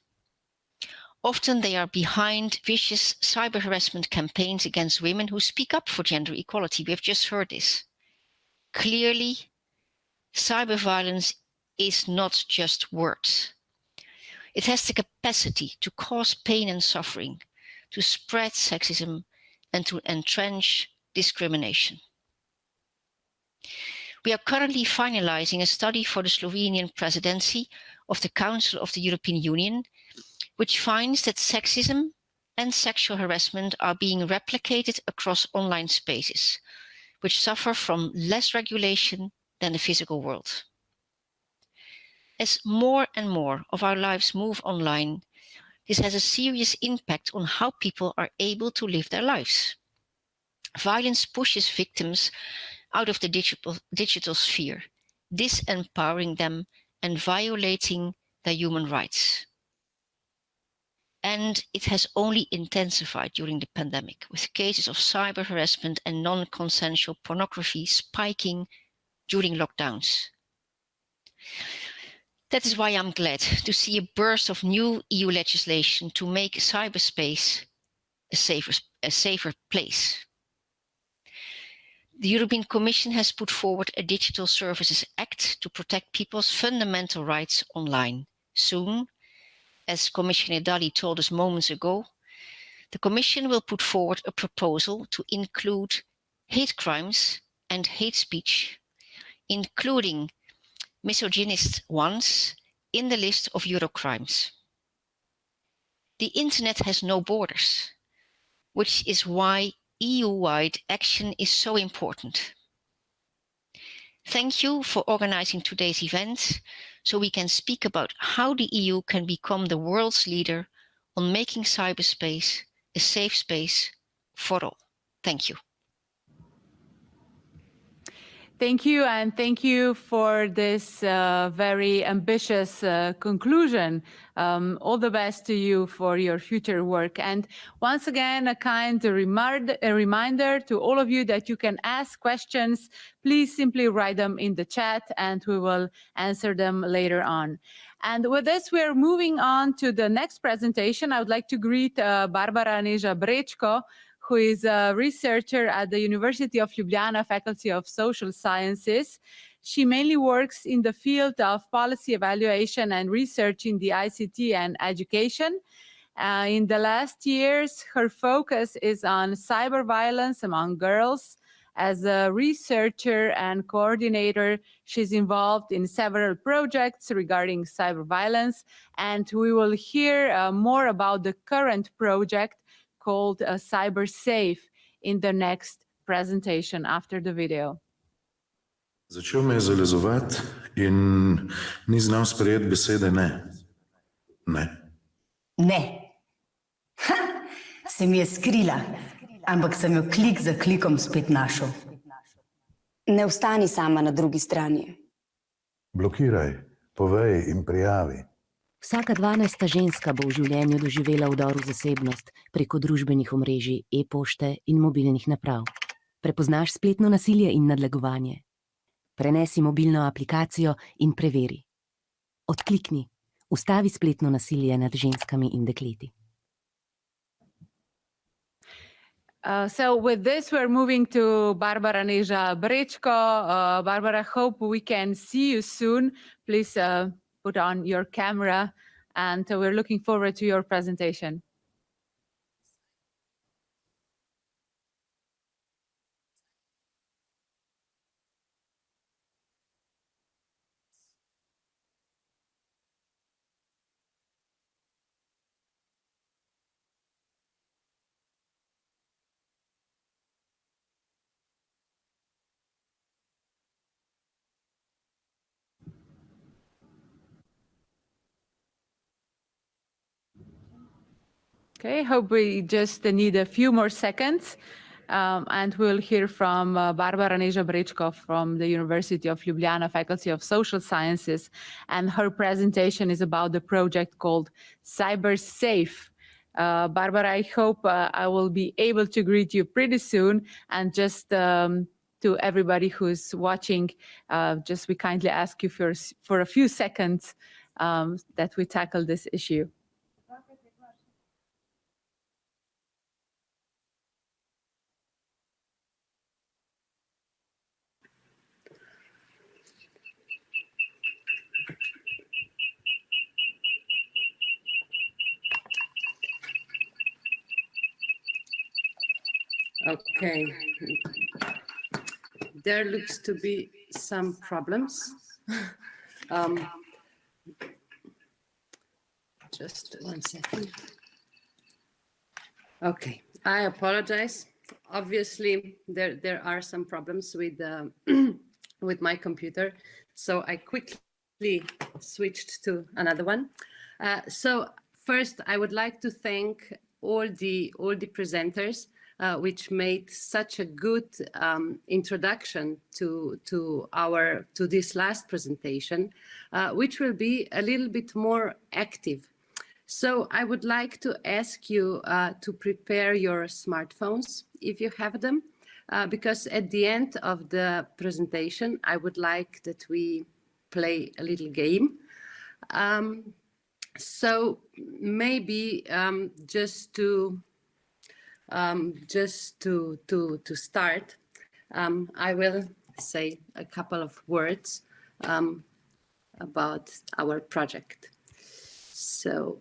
Speaker 13: Often they are behind vicious cyber harassment campaigns against women who speak up for gender equality. We have just heard this. Clearly, cyber violence is not just words. It has the capacity to cause pain and suffering, to spread sexism, and to entrench discrimination. We are currently finalizing a study for the Slovenian presidency of the Council of the European Union, which finds that sexism and sexual harassment are being replicated across online spaces, which suffer from less regulation than the physical world. As more and more of our lives move online, this has a serious impact on how people are able to live their lives. Violence pushes victims out of the digital sphere, disempowering them and violating their human rights. And it has only intensified during the pandemic, with cases of cyber harassment and non-consensual pornography spiking during lockdowns. That is why I'm glad to see a burst of new EU legislation to make cyberspace a safer place. The European Commission has put forward a Digital Services Act to protect people's fundamental rights online. Soon, as Commissioner Dalli told us moments ago, the Commission will put forward a proposal to include hate crimes and hate speech, including misogynist ones, in the list of Eurocrimes. The internet has no borders, which is why EU-wide action is so important. Thank you for organizing today's event so we can speak about how the EU can become the world's leader on making cyberspace a safe space for all. Thank you.
Speaker 1: Thank you, and thank you for this very ambitious conclusion. All the best to you for your future work. And once again, a kind reminder to all of you that you can ask questions. Please simply write them in the chat and we will answer them later on. And with this, we're moving on to the next presentation. I would like to greet Barbara Neža Brečko, who is a researcher at the University of Ljubljana Faculty of Social Sciences. She mainly works in the field of policy evaluation and research in the ICT and education. In the last years, her focus is on cyber violence among girls As a researcher and coordinator, she's involved in several projects regarding cyber violence, and we will hear more about the current project called CyberSafe in the next presentation after the video.
Speaker 14: Začel me je zalezovati in ni znal sprejeti besede ne. Ne.
Speaker 15: Ne. Se mi je skrila, ampak sem jo klik za klikom spet našel.
Speaker 16: Ne ostani sama na drugi strani.
Speaker 14: Blokiraj, povej in prijavi.
Speaker 9: Vsaka 12. ženska bo v življenju doživela vdor v zasebnost preko družbenih omrežij, e-pošte in mobilnih naprav. Prepoznaš spletno nasilje in nadlegovanje. Prenesi mobilno aplikacijo in preveri. Odklikni. Ustavi spletno nasilje nad ženskami in dekleti.
Speaker 1: So with this, we're moving to Barbara Neža Brečko. Barbara, hope we can see you soon. Please put on your camera, and we're looking forward to your presentation. Okay, hope we just need a few more seconds, and we'll hear from Barbara Neža Brečko from the University of Ljubljana, Faculty of Social Sciences, and her presentation is about the project called CyberSafe. Barbara, I hope I will be able to greet you pretty soon, and just to everybody who's watching, just we kindly ask you for a few seconds that we tackle this issue.
Speaker 17: Okay, there looks to be some problems. Just 1 second. Okay, I apologize. Obviously, there are some problems with with my computer, so I quickly switched to another one. So first, I would like to thank all the presenters, which made such a good introduction to this last presentation, which will be a little bit more active. So I would like to ask you to prepare your smartphones if you have them, because at the end of the presentation, I would like that we play a little game. So maybe just to start, I will say a couple of words about our project. So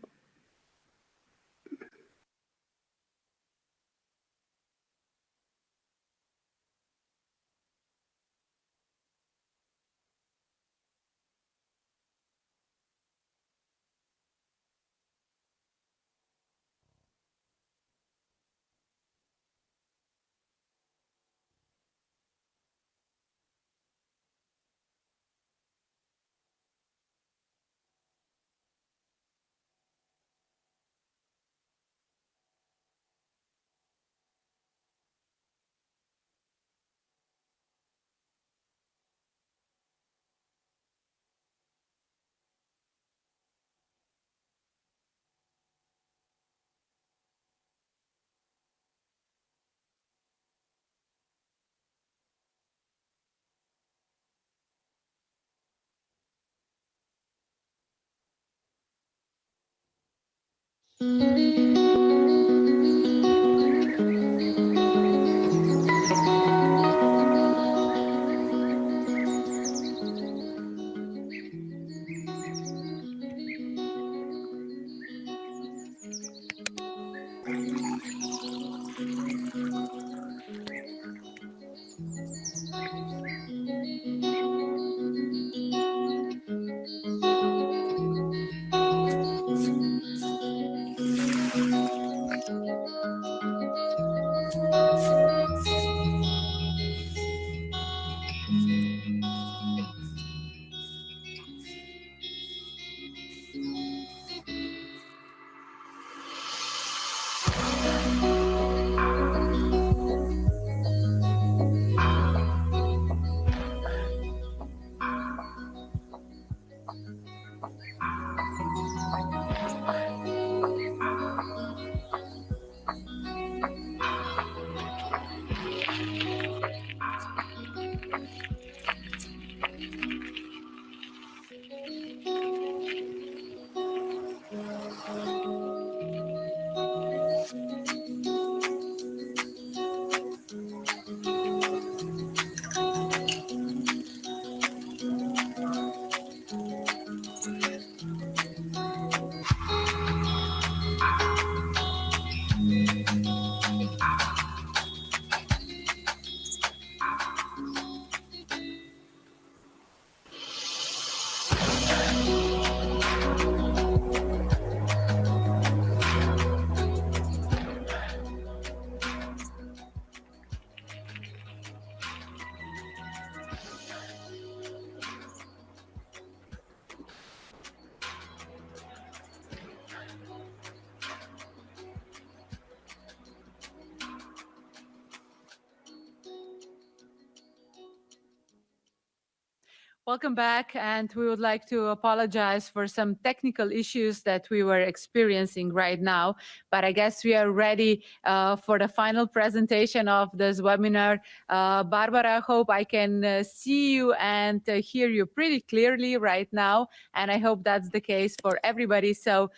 Speaker 1: Welcome back, and we would like to apologize for some technical issues that we were experiencing right now, but I guess we are ready for the final presentation of this webinar. Barbara, I hope I can see you and hear you pretty clearly right now, and I hope that's the case for everybody. So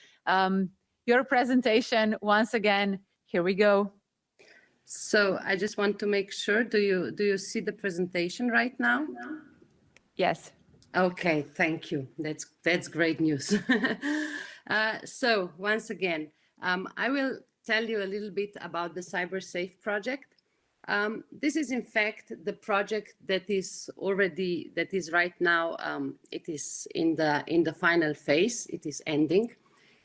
Speaker 1: your presentation, once again, here we go.
Speaker 17: So I just want to make sure, do you see the presentation right now?
Speaker 1: Yes.
Speaker 17: Okay, thank you. That's great news. So once again, I will tell you a little bit about the CyberSafe project. This is in fact the project that is right now, it is in the final phase, it is ending.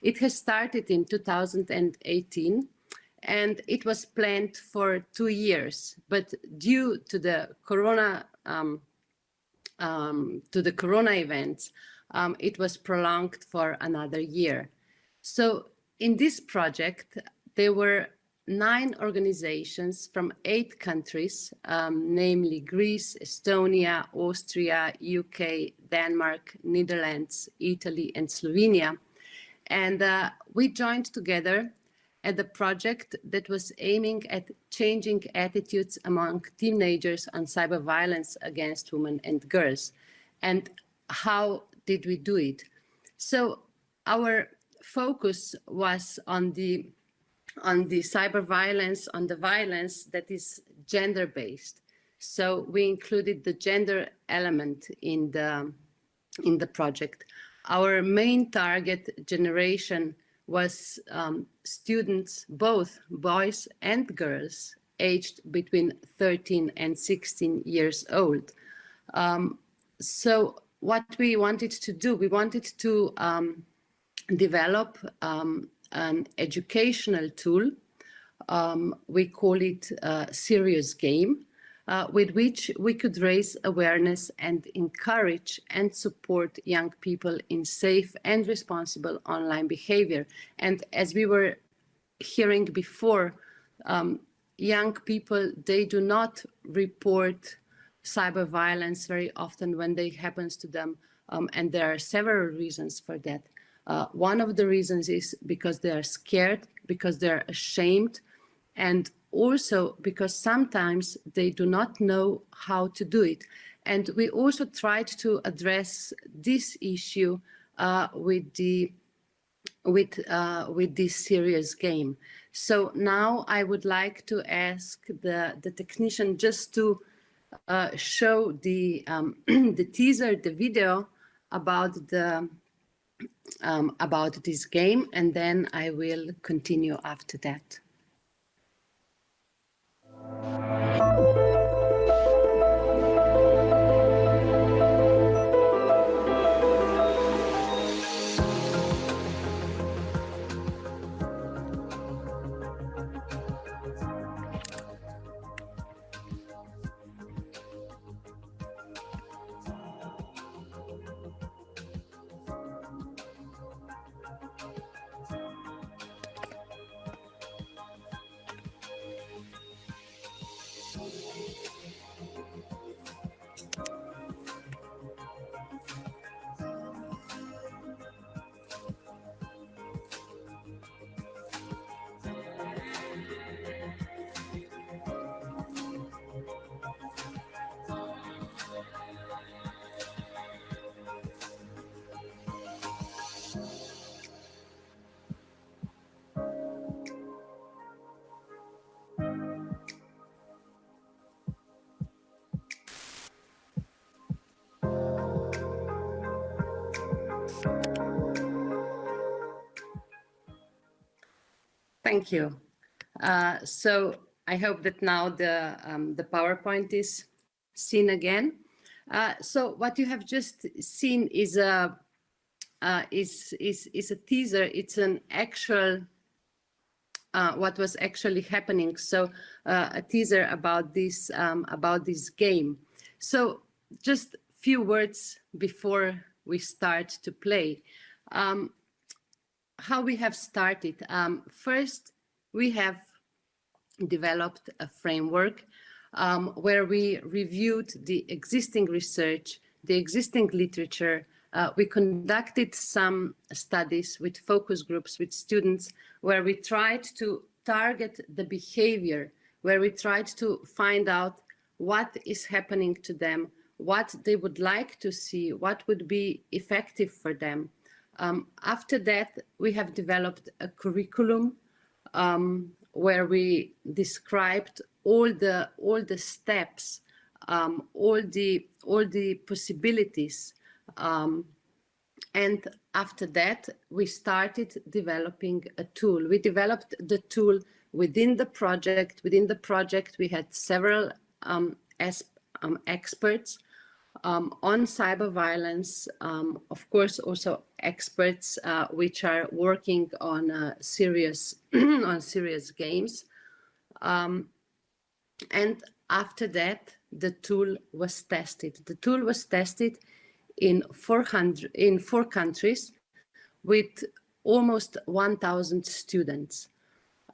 Speaker 17: It has started in 2018 and it was planned for 2 years, but due to the corona events, it was prolonged for another year. So in this project, there were 9 organizations from 8 countries, namely Greece, Estonia, Austria, UK, Denmark, Netherlands, Italy, and Slovenia. And we joined together at the project that was aiming at changing attitudes among teenagers on cyber violence against women and girls. And how did we do it? So our focus was on the cyber violence, on the violence that is gender-based. So we included the gender element in the project. Our main target generation was students, both boys and girls, aged between 13 and 16 years old. So what we wanted to do, we wanted to develop an educational tool. We call it a serious game, with which we could raise awareness and encourage and support young people in safe and responsible online behavior. And as we were hearing before, young people, they do not report cyber violence very often when it happens to them, and there are several reasons for that. One of the reasons is because they are scared, because they're ashamed, and also because sometimes they do not know how to do it. And we also tried to address this issue with this serious game. So now I would like to ask the technician just to show the the teaser, the video about this game, and then I will continue after that. Thank you. So I hope that now the PowerPoint is seen again. So what you have just seen is a teaser. It's an actual what was actually happening. So a teaser about this game. So just few words before we start to play. How we have started. First, we have developed a framework where we reviewed the existing research, the existing literature. We conducted some studies with focus groups with students where we tried to target the behavior, where we tried to find out what is happening to them, what they would like to see, what would be effective for them. After that, we have developed a curriculum where we described all the steps, all the possibilities, and after that we started developing a tool. We developed the tool within the project. Within the project, we had several experts on cyber violence, of course, also experts which are working on serious games. And after that, the tool was tested. The tool was tested in 4 countries with almost 1,000 students.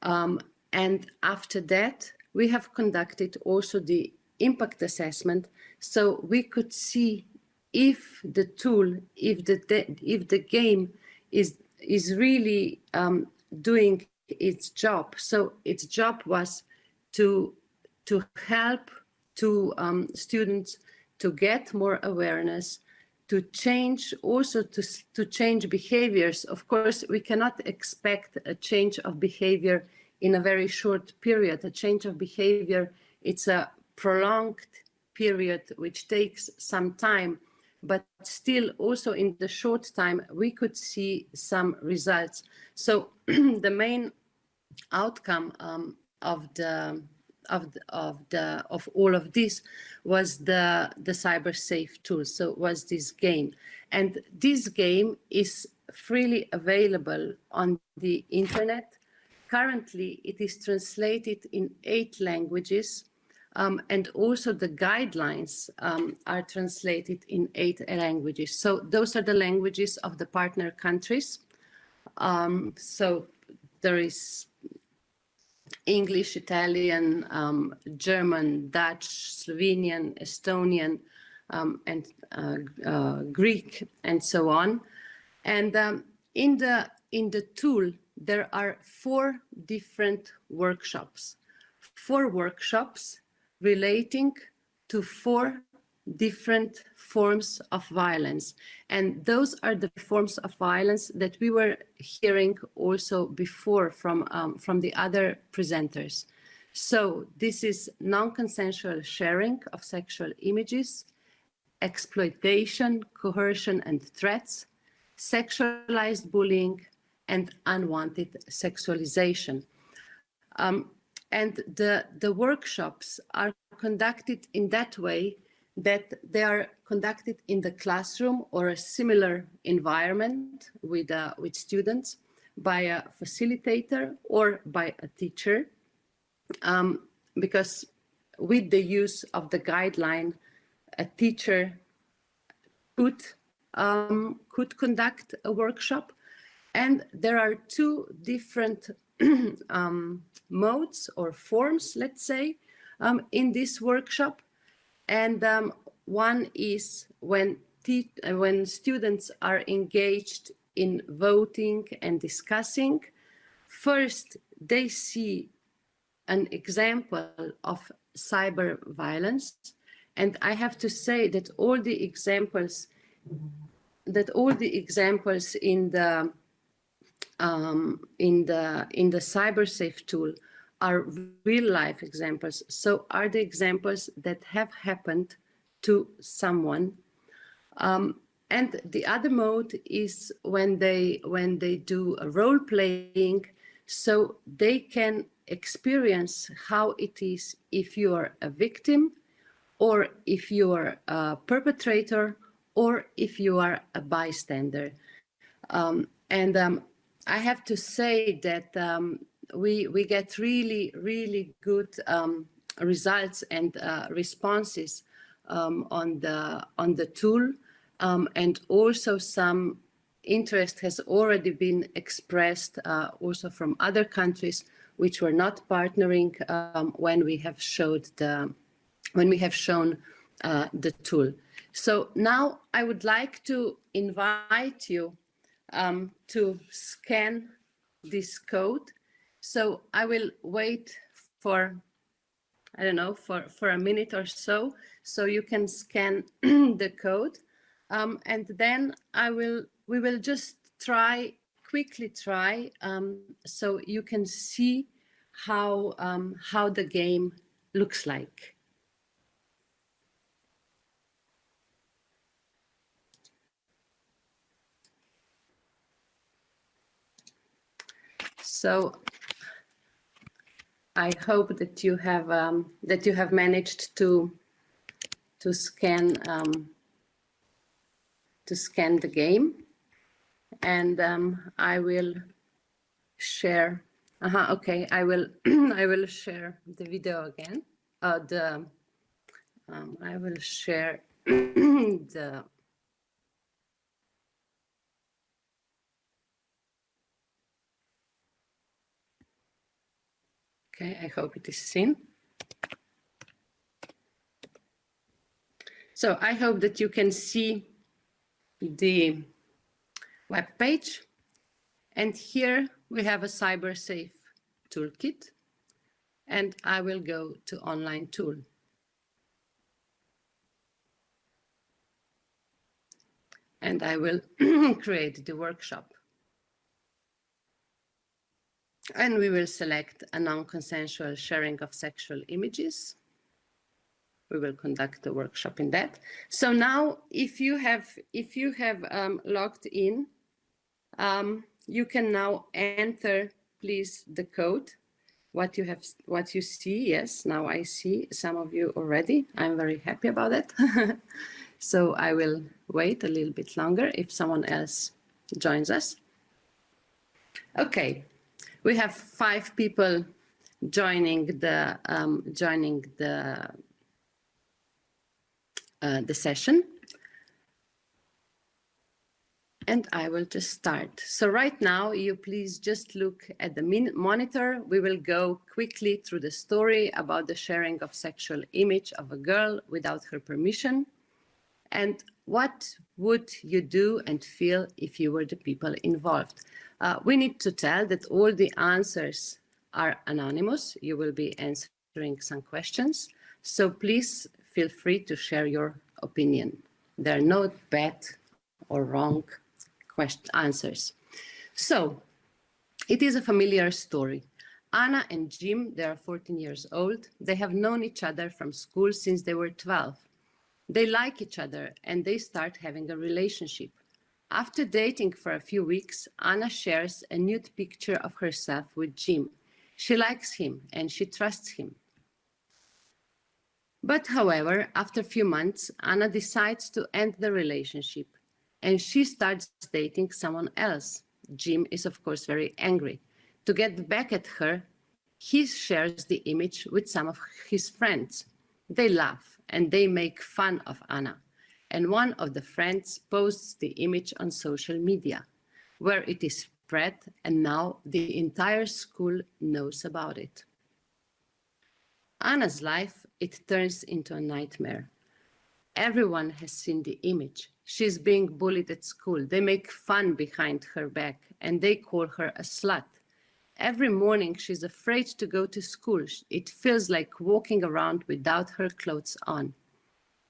Speaker 17: And after that, we have conducted also the impact assessment, so we could see if the tool, if the game is really doing its job. So its job was to help students to get more awareness, to change also to change behaviors. Of course, we cannot expect a change of behavior in a very short period. A change of behavior, it's a prolonged period which takes some time, but still also in the short time we could see some results. So the main outcome of all of this was the CyberSafe tool. So was this game, and this game is freely available on the internet. Currently, it is translated in 8 languages. And also the guidelines are translated in 8 languages. So those are the languages of the partner countries. So there is English, Italian, German, Dutch, Slovenian, Estonian, and Greek, and so on. And in the tool, there are 4 different workshops. 4 workshops relating to 4 different forms of violence. And those are the forms of violence that we were hearing also before from the other presenters. So this is non-consensual sharing of sexual images, exploitation, coercion and threats, sexualized bullying, and unwanted sexualization. And the workshops are conducted in that way that they are conducted in the classroom or a similar environment with students by a facilitator or by a teacher, because with the use of the guideline, a teacher could conduct a workshop. And there are 2 different modes or forms, let's say, in this workshop. And one is when students are engaged in voting and discussing. First, they see an example of cyber violence. And I have to say that all the examples in the CyberSafe tool are real life examples. So are the examples that have happened to someone. And the other mode is when they do a role playing. so they can experience how it is if you are a victim, or if you are a perpetrator, or if you are a bystander. I have to say that we get really good results and responses on the tool, and also some interest has already been expressed also from other countries which were not partnering when we have shown the tool. So now I would like to invite you to scan this code. So I will wait for, I don't know, for a minute or so you can scan the code, and then we will just quickly try so you can see how the game looks like. So I hope that you have managed to scan the game, and I will share. Okay, I will share the video again. I will share the. Okay, I hope it is seen. So I hope that you can see the web page. And here we have a CyberSafe Toolkit. And I will go to Online Tool. And I will create the workshop. And we will select a non-consensual sharing of sexual images. We will conduct the workshop in that. So now, if you have logged in, you can now enter, please, the code. What you see. Yes, now I see some of you already. I'm very happy about it. So I will wait a little bit longer if someone else joins us. Okay. We have 5 people joining the session, and I will just start. So right now, you please just look at the monitor. We will go quickly through the story about the sharing of sexual image of a girl without her permission, and what would you do and feel if you were the people involved. We need to tell that all the answers are anonymous. You will be answering some questions. So please feel free to share your opinion. There are no bad or wrong answers. So it is a familiar story. Anna and Jim, they are 14 years old. They have known each other from school since they were 12. They like each other and they start having a relationship. After dating for a few weeks, Anna shares a nude picture of herself with Jim. She likes him and she trusts him. But however, after a few months, Anna decides to end the relationship and she starts dating someone else. Jim is of course very angry. To get back at her, he shares the image with some of his friends. They laugh and they make fun of Anna. And one of the friends posts the image on social media, where it is spread, and now the entire school knows about it. Anna's life, it turns into a nightmare. Everyone has seen the image. She's being bullied at school. They make fun behind her back, and they call her a slut. Every morning, she's afraid to go to school. It feels like walking around without her clothes on.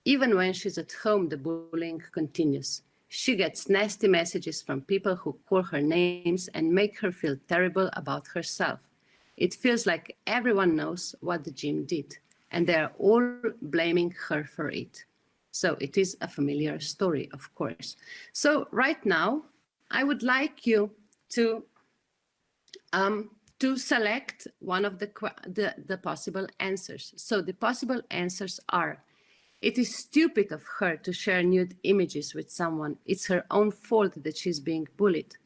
Speaker 17: Even when she's at home, the bullying continues. She gets nasty messages from people who call her names and make her feel terrible about herself. It feels like everyone knows what Jim did, and they're all blaming her for it. So it is a familiar story, of course. So right now, I would like you to to select one of the possible answers. So the possible answers are: it is stupid of her to share nude images with someone. It's her own fault that she's being bullied.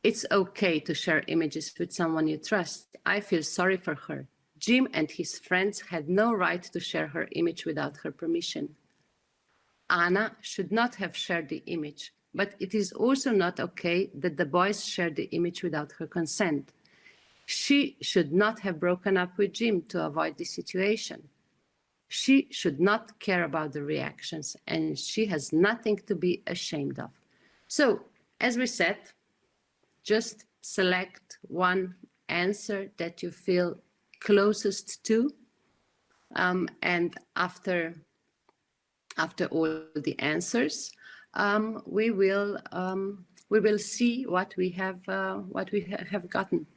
Speaker 17: It's okay to share images with someone you trust. I feel sorry for her. Jim and his friends had no right to share her image without her permission. Anna should not have shared the image, but it is also not okay that the boys shared the image without her consent. She should not have broken up with Jim to avoid the situation. She should not care about the reactions, and she has nothing to be ashamed of. So, as we said, just select one answer that you feel closest to, and after all the answers, we will see what we have gotten.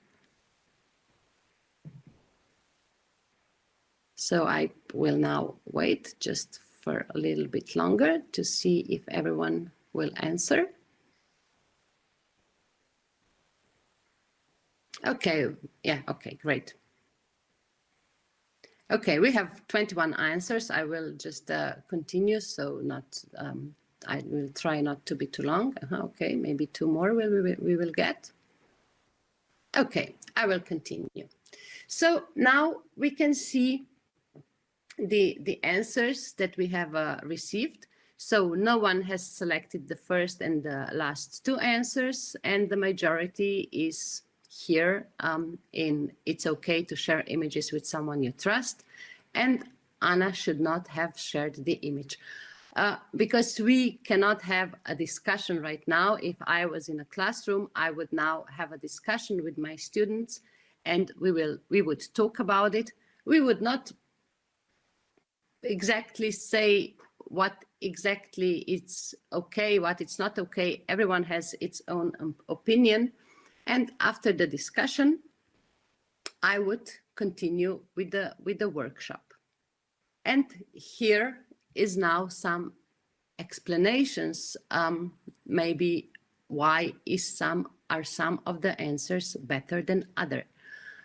Speaker 17: So I will now wait just for a little bit longer to see if everyone will answer. Okay, yeah, okay, great. Okay, we have 21 answers. I will just continue, so I will try not to be too long. Okay, maybe 2 more we will get. Okay, I will continue. So now we can see the answers that we have received. So no one has selected the first and the last 2 answers, and the majority is here in it's okay to share images with someone you trust, and Anna should not have shared the image. Because we cannot have a discussion right now. If I was in a classroom, I would now have a discussion with my students, and we would talk about it. We would not exactly say what exactly it's okay, what it's not okay. Everyone has its own opinion. And after the discussion, I would continue with the workshop. And here is now some explanations, maybe why are some of the answers better than other.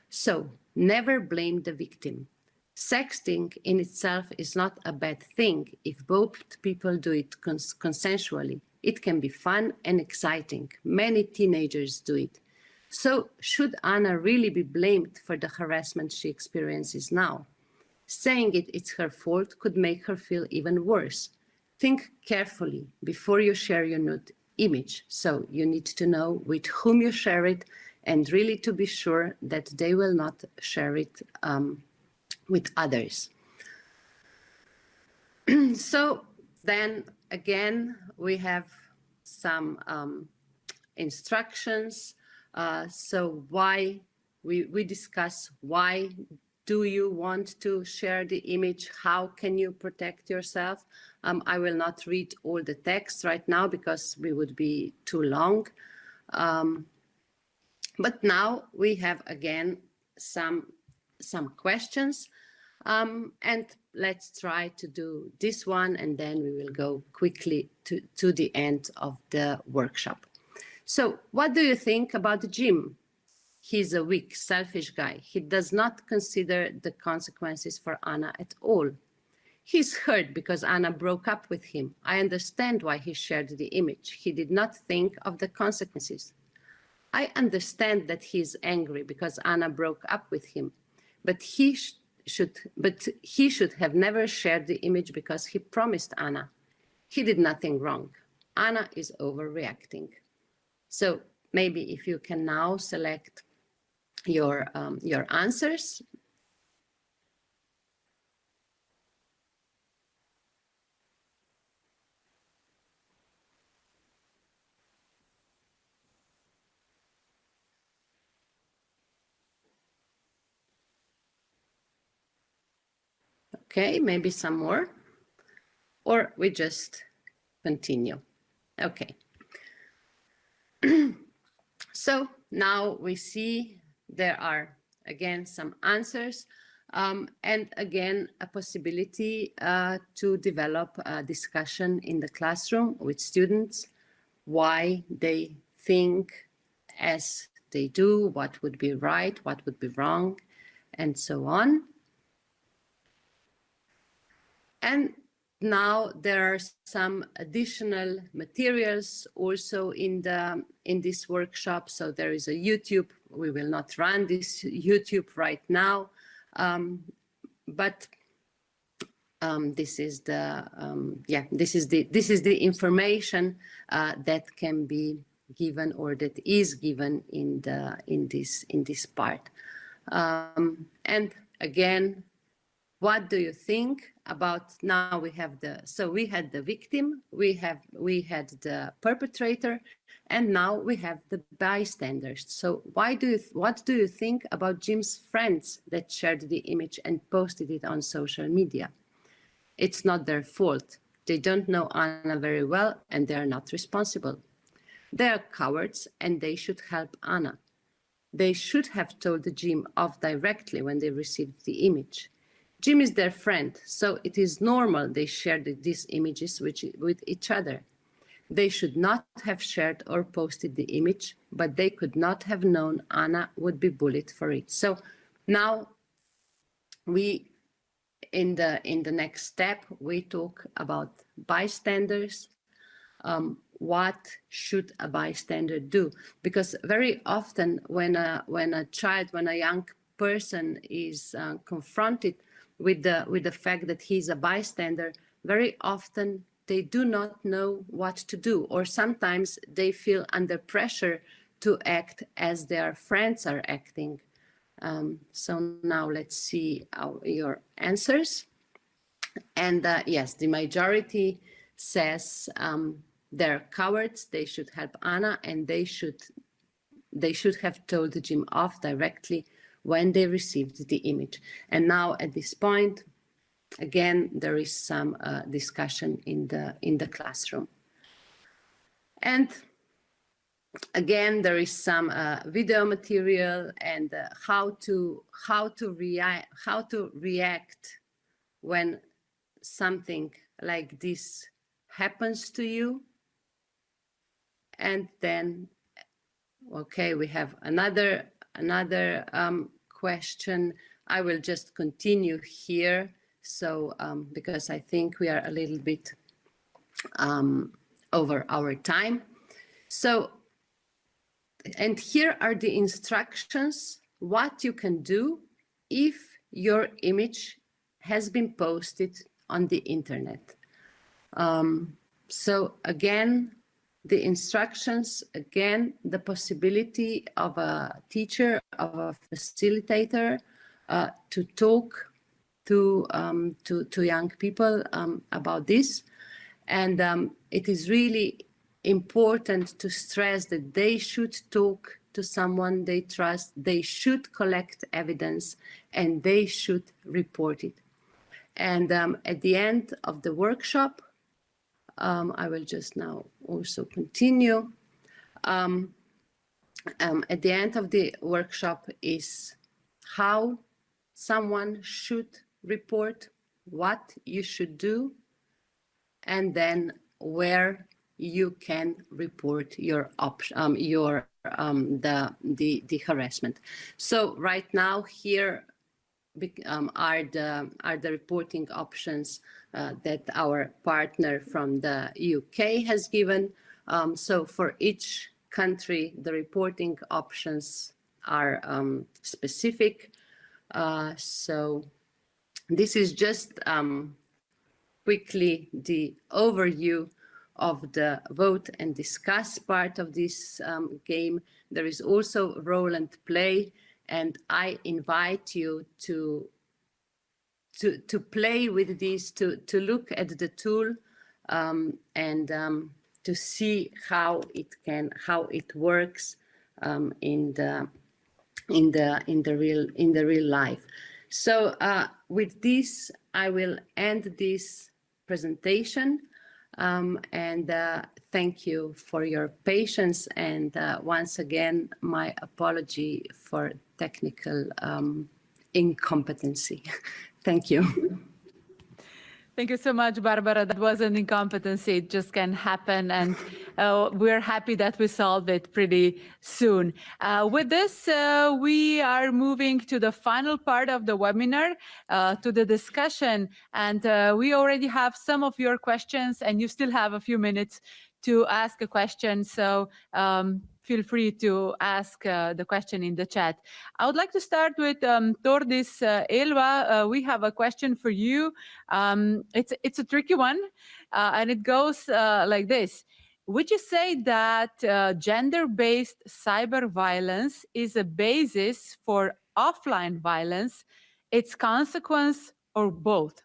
Speaker 17: So never blame the victim. Sexting in itself is not a bad thing if both people do it consensually. It can be fun and exciting. Many teenagers do it. So should Anna really be blamed for the harassment she experiences now? Saying it's her fault could make her feel even worse. Think carefully before you share your nude image. So you need to know with whom you share it, and really to be sure that they will not share it with others. So then again, we have some instructions. So why we discuss why do you want to share the image? How can you protect yourself? I will not read all the text right now because we would be too long. But now we have again some questions, and let's try to do this one, and then we will go quickly to the end of the workshop. So what do you think about Jim? He's a weak, selfish guy. He does not consider the consequences for Anna at all. He's hurt because Anna broke up with him. I understand why he shared the image. He did not think of the consequences. I understand that he's angry because Anna broke up with him, but he should have never shared the image because he promised Anna. He did nothing wrong. Anna is overreacting. So maybe if you can now select your answers. Okay, maybe some more, or we just continue. Okay. So now we see there are again some answers, and again a possibility to develop a discussion in the classroom with students why they think as they do, what would be right, what would be wrong, and so on. And now there are some additional materials also in this workshop. So there is a YouTube. We will not run this YouTube right now, but this is the this is the information that can be given or that is given in this part. And again, what do you think about now? We have we had the victim, we had the perpetrator, and now we have the bystanders. So what do you think about Jim's friends that shared the image and posted it on social media? It's not their fault. They don't know Anna very well and they are not responsible. They are cowards and they should help Anna. They should have told Jim off directly when they received the image. Jim is their friend, so it is normal they shared these images with each other. They should not have shared or posted the image, but they could not have known Anna would be bullied for it. So now we, in the next step, we talk about bystanders. What should a bystander do? Because very often when a young person is confronted with the fact that he's a bystander, very often they do not know what to do, or sometimes they feel under pressure to act as their friends are acting. So now let's see your answers. And yes, the majority says they're cowards, they should help Anna, and they should have told Jim off directly when they received the image. And now at this point, again, there is some discussion in the classroom. And again, there is some video material and how to react when something like this happens to you. And then, okay, we have another question. I will just continue here. So, because I think we are a little bit over our time. So, and here are the instructions, what you can do if your image has been posted on the internet. So again, the instructions, again, the possibility of a teacher, of a facilitator to talk to young people about this. And it is really important to stress that they should talk to someone they trust, they should collect evidence, and they should report it. And at the end of the workshop, I will just now also continue. At the end of the workshop is how someone should report, what you should do, and then where you can report your the harassment. So right now here are the reporting options that our partner from the UK has given. So for each country, the reporting options are specific. So this is just quickly the overview of the vote and discuss part of this game. There is also role and play, and I invite you to play with this, to look at the tool and to see how it works in the real life. So with this, I will end this presentation. And thank you for your patience, and once again my apology for technical incompetency. Thank you.
Speaker 1: Thank you so much, Barbara. That wasn't incompetency. It just can happen. And we're happy that we solved it pretty soon. With this, we are moving to the final part of the webinar, to the discussion. And we already have some of your questions, and you still have a few minutes to ask a question. So feel free to ask the question in the chat. I would like to start with Thordis Elva. We have a question for you. It's a tricky one, and it goes like this. Would you say that gender-based cyber violence is a basis for offline violence, its consequence, or both?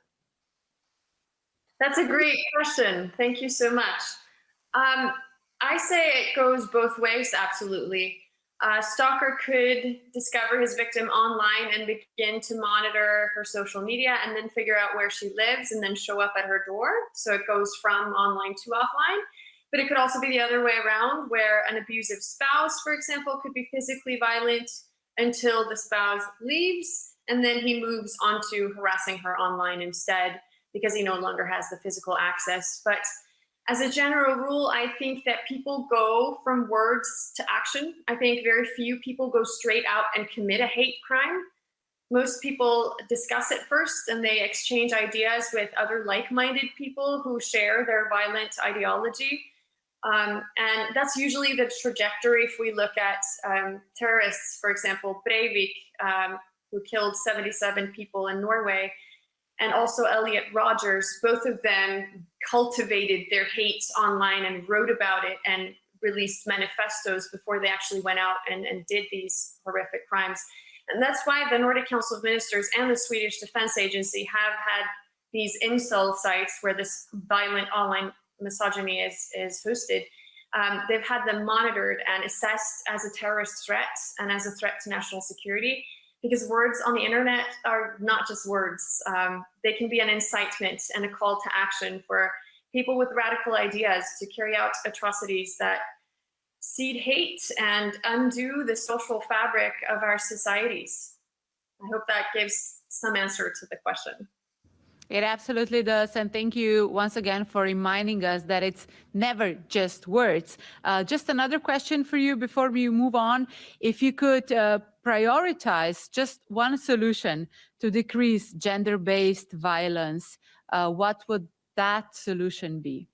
Speaker 10: That's a great question. Thank you so much. I say it goes both ways, absolutely. A stalker could discover his victim online and begin to monitor her social media and then figure out where she lives and then show up at her door. So it goes from online to offline. But it could also be the other way around, where an abusive spouse, for example, could be physically violent until the spouse leaves, and then he moves on to harassing her online instead because he no longer has the physical access. But as a general rule, I think that people go from words to action. I think very few people go straight out and commit a hate crime. Most people discuss it first and they exchange ideas with other like-minded people who share their violent ideology. And that's usually the trajectory if we look at terrorists, for example, Breivik, who killed 77 people in Norway, and also Elliot Rodgers. Both of them cultivated their hate online and wrote about it and released manifestos before they actually went out and did these horrific crimes. And that's why the Nordic Council of Ministers and the Swedish Defense Agency have had these incel sites where this violent online misogyny is hosted. They've had them monitored and assessed as a terrorist threat and as a threat to national security, because words on the internet are not just words. They can be an incitement and a call to action for people with radical ideas to carry out atrocities that seed hate and undo the social fabric of our societies. I hope that gives some answer to the question.
Speaker 1: It absolutely does. And thank you once again for reminding us that it's never just words. Just another question for you before we move on. If you could prioritize just one solution to decrease gender-based violence, what would that solution be?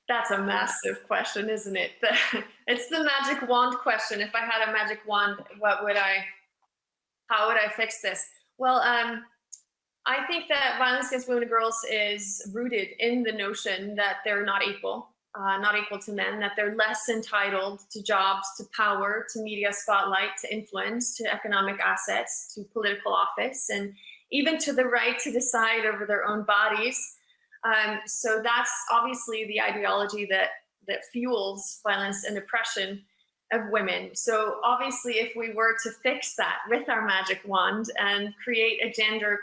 Speaker 10: That's a massive question, isn't it? It's the magic wand question. If I had a magic wand, how would I fix this? Well, I think that violence against women and girls is rooted in the notion that they're not equal to men, that they're less entitled to jobs, to power, to media spotlight, to influence, to economic assets, to political office, and even to the right to decide over their own bodies. So that's obviously the ideology that fuels violence and oppression of women. So obviously, if we were to fix that with our magic wand and create a gender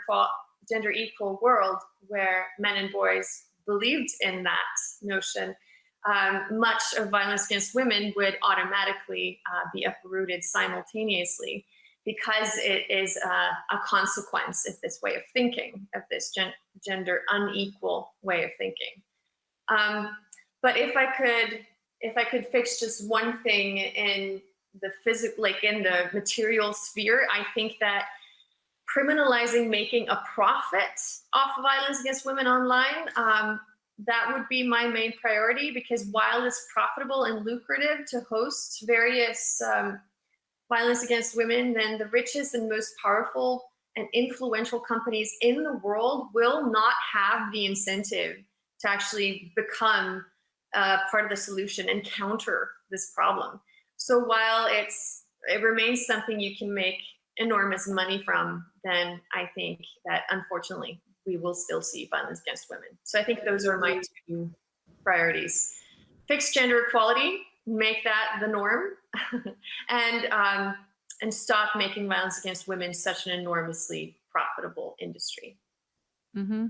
Speaker 10: equal world where men and boys believed in that notion, much of violence against women would automatically be uprooted simultaneously, because it is a consequence of this way of thinking, of this gender unequal way of thinking. But if I could fix just one thing in the physical, like in the material sphere, I think that criminalizing making a profit off violence against women online, that would be my main priority, because while it's profitable and lucrative to host various violence against women, then the richest and most powerful and influential companies in the world will not have the incentive to actually become part of the solution and counter this problem. So while it remains something you can make enormous money from, then I think that unfortunately we will still see violence against women. So I think those are my two priorities. Fix gender equality, make that the norm, and stop making violence against women such an enormously profitable industry.
Speaker 1: Mm-hmm.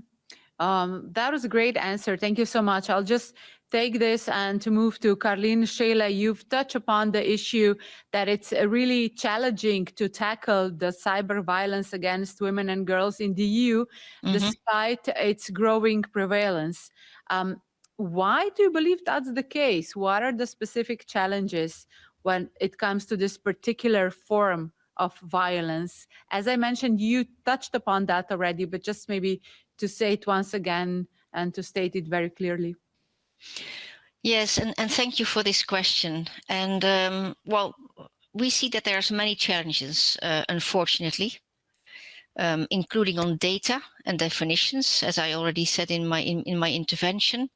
Speaker 1: That was a great answer. Thank you so much. I'll just take this and to move to Karlin Scheele. You've touched upon the issue that it's really challenging to tackle the cyber violence against women and girls in the EU, despite its growing prevalence. Why do you believe that's the case? What are the specific challenges when it comes to this particular form of violence? As I mentioned, you touched upon that already, but just maybe to say it once again and to state it very clearly.
Speaker 13: Yes, and thank you for this question. And well, we see that there's many challenges, unfortunately, including on data and definitions, as I already said in my intervention.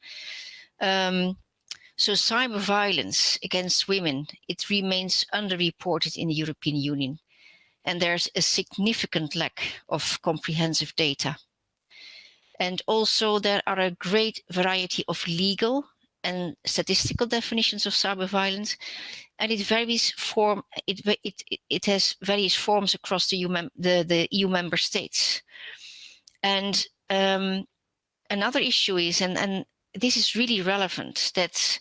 Speaker 13: So cyber violence against women, it remains underreported in the European Union, and there's a significant lack of comprehensive data. And also there are a great variety of legal and statistical definitions of cyber violence, and it varies it has various forms across the EU member states. And another issue is, and this is really relevant, that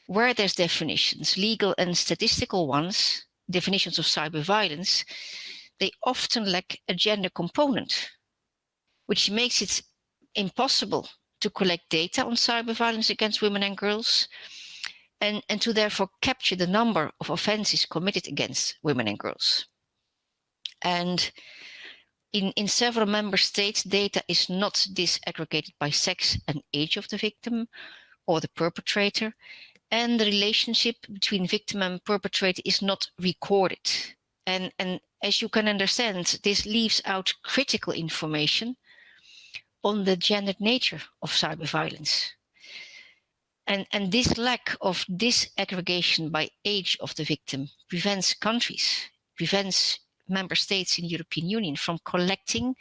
Speaker 13: where there's definitions, legal and statistical ones, definitions of cyber violence, they often lack a gender component, which makes it impossible to collect data on cyber violence against women and girls, and to therefore capture the number of offenses committed against women and girls. And in several member states, data is not disaggregated by sex and age of the victim or the perpetrator, and the relationship between victim and perpetrator is not recorded. And as you can understand, this leaves out critical information on the gendered nature of cyber violence. And this lack of disaggregation by age of the victim prevents member states in the European Union from collecting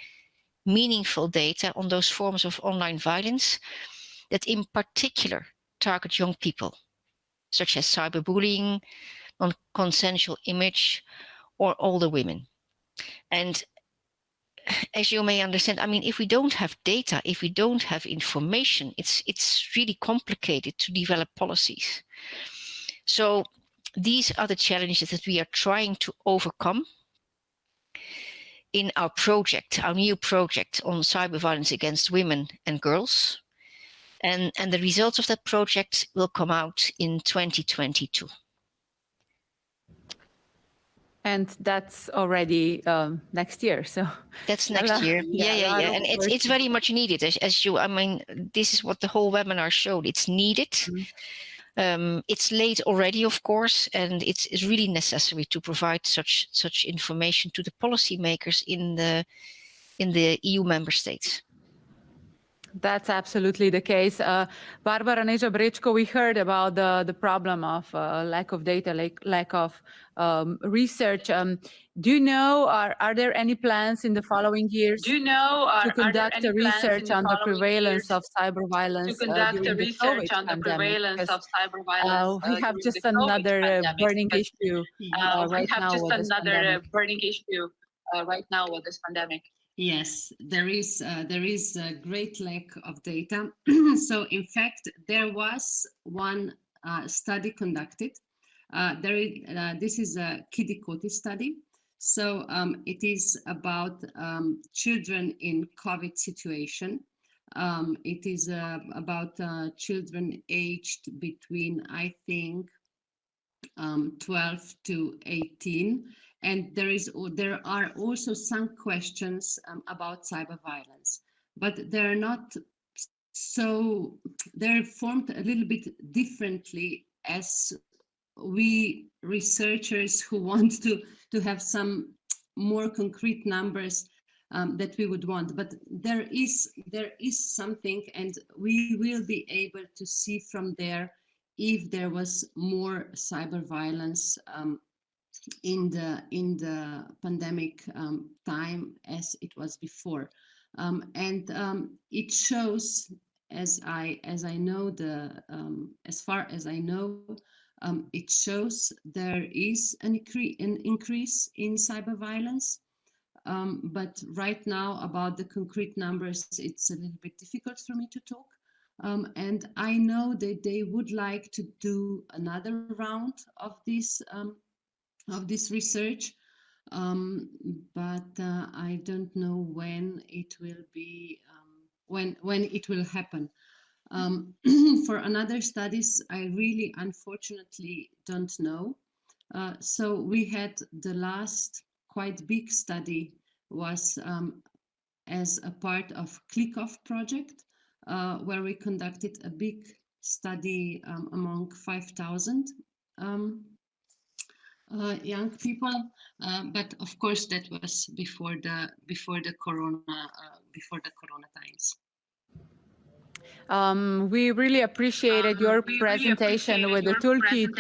Speaker 13: meaningful data on those forms of online violence that in particular target young people, such as cyberbullying, non-consensual image, or older women. And as you may understand, I mean, if we don't have data, if we don't have information, it's really complicated to develop policies. So these are the challenges that we are trying to overcome in our project, our new project on cyber violence against women and girls. And the results of that project will come out in 2022.
Speaker 1: And that's already next year, so
Speaker 13: that's next year. Yeah. And it's very much needed, as you. I mean, this is what the whole webinar showed. It's needed. It's late already, of course, and it's really necessary to provide such information to the policymakers in the EU member states.
Speaker 1: That's absolutely the case. Barbara Neža Brečko, we heard about the problem of lack of data, lack of research. Do you know, are there any plans in the following years to conduct a research on the prevalence of cyber violence during the COVID pandemic? We have just another burning issue right now with this pandemic.
Speaker 18: Yes, there is a great lack of data. So in fact, there was one study conducted. This is a Keynote study. So it is about children in COVID situation. It is about children aged between, I think, 12 to 18. And there are also some questions about cyber violence, but they're not so, they're formed a little bit differently as we researchers who want to have some more concrete numbers that we would want. But there is something, and we will be able to see from there if there was more cyber violence in the pandemic time as it was before, and it shows, as far as I know, it shows there is an increase in cyber violence, but right now about the concrete numbers, it's a little bit difficult for me to talk. And I know that they would like to do another round of this research, but I don't know when it will be, when it will happen. For another studies, I really unfortunately don't know. So we had the last quite big study was as a part of Click-Off project, where we conducted a big study among 5,000 young people, but of course that was before the corona times.
Speaker 1: We really appreciated your presentation with the toolkit.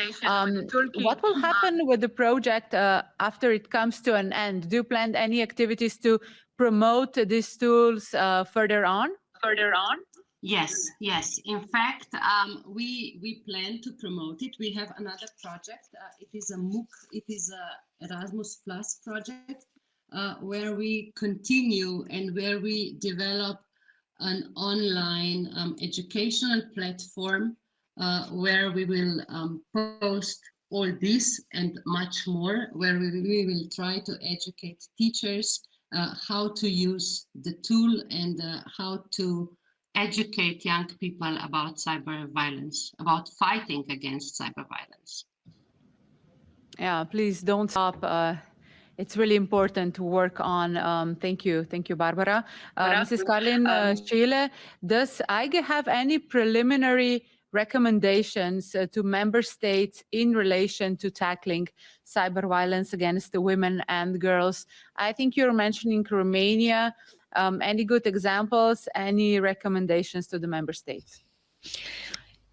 Speaker 1: What will happen with the project after it comes to an end? Do you plan any activities to promote these tools further on?
Speaker 18: Yes. In fact, we plan to promote it. We have another project. It is a MOOC. It is a Erasmus Plus project where we continue and where we develop an online educational platform where we will post all this and much more, where we will try to educate teachers how to use the tool and how to educate young people about cyber violence, about fighting against cyber violence.
Speaker 1: Yeah, please don't stop. It's really important to work on. Thank you, Barbara. Mrs. Karin Schiele, does EIGE have any preliminary recommendations to member states in relation to tackling cyber violence against the women and girls? I think you're mentioning Romania. Any good examples, any recommendations to the member states?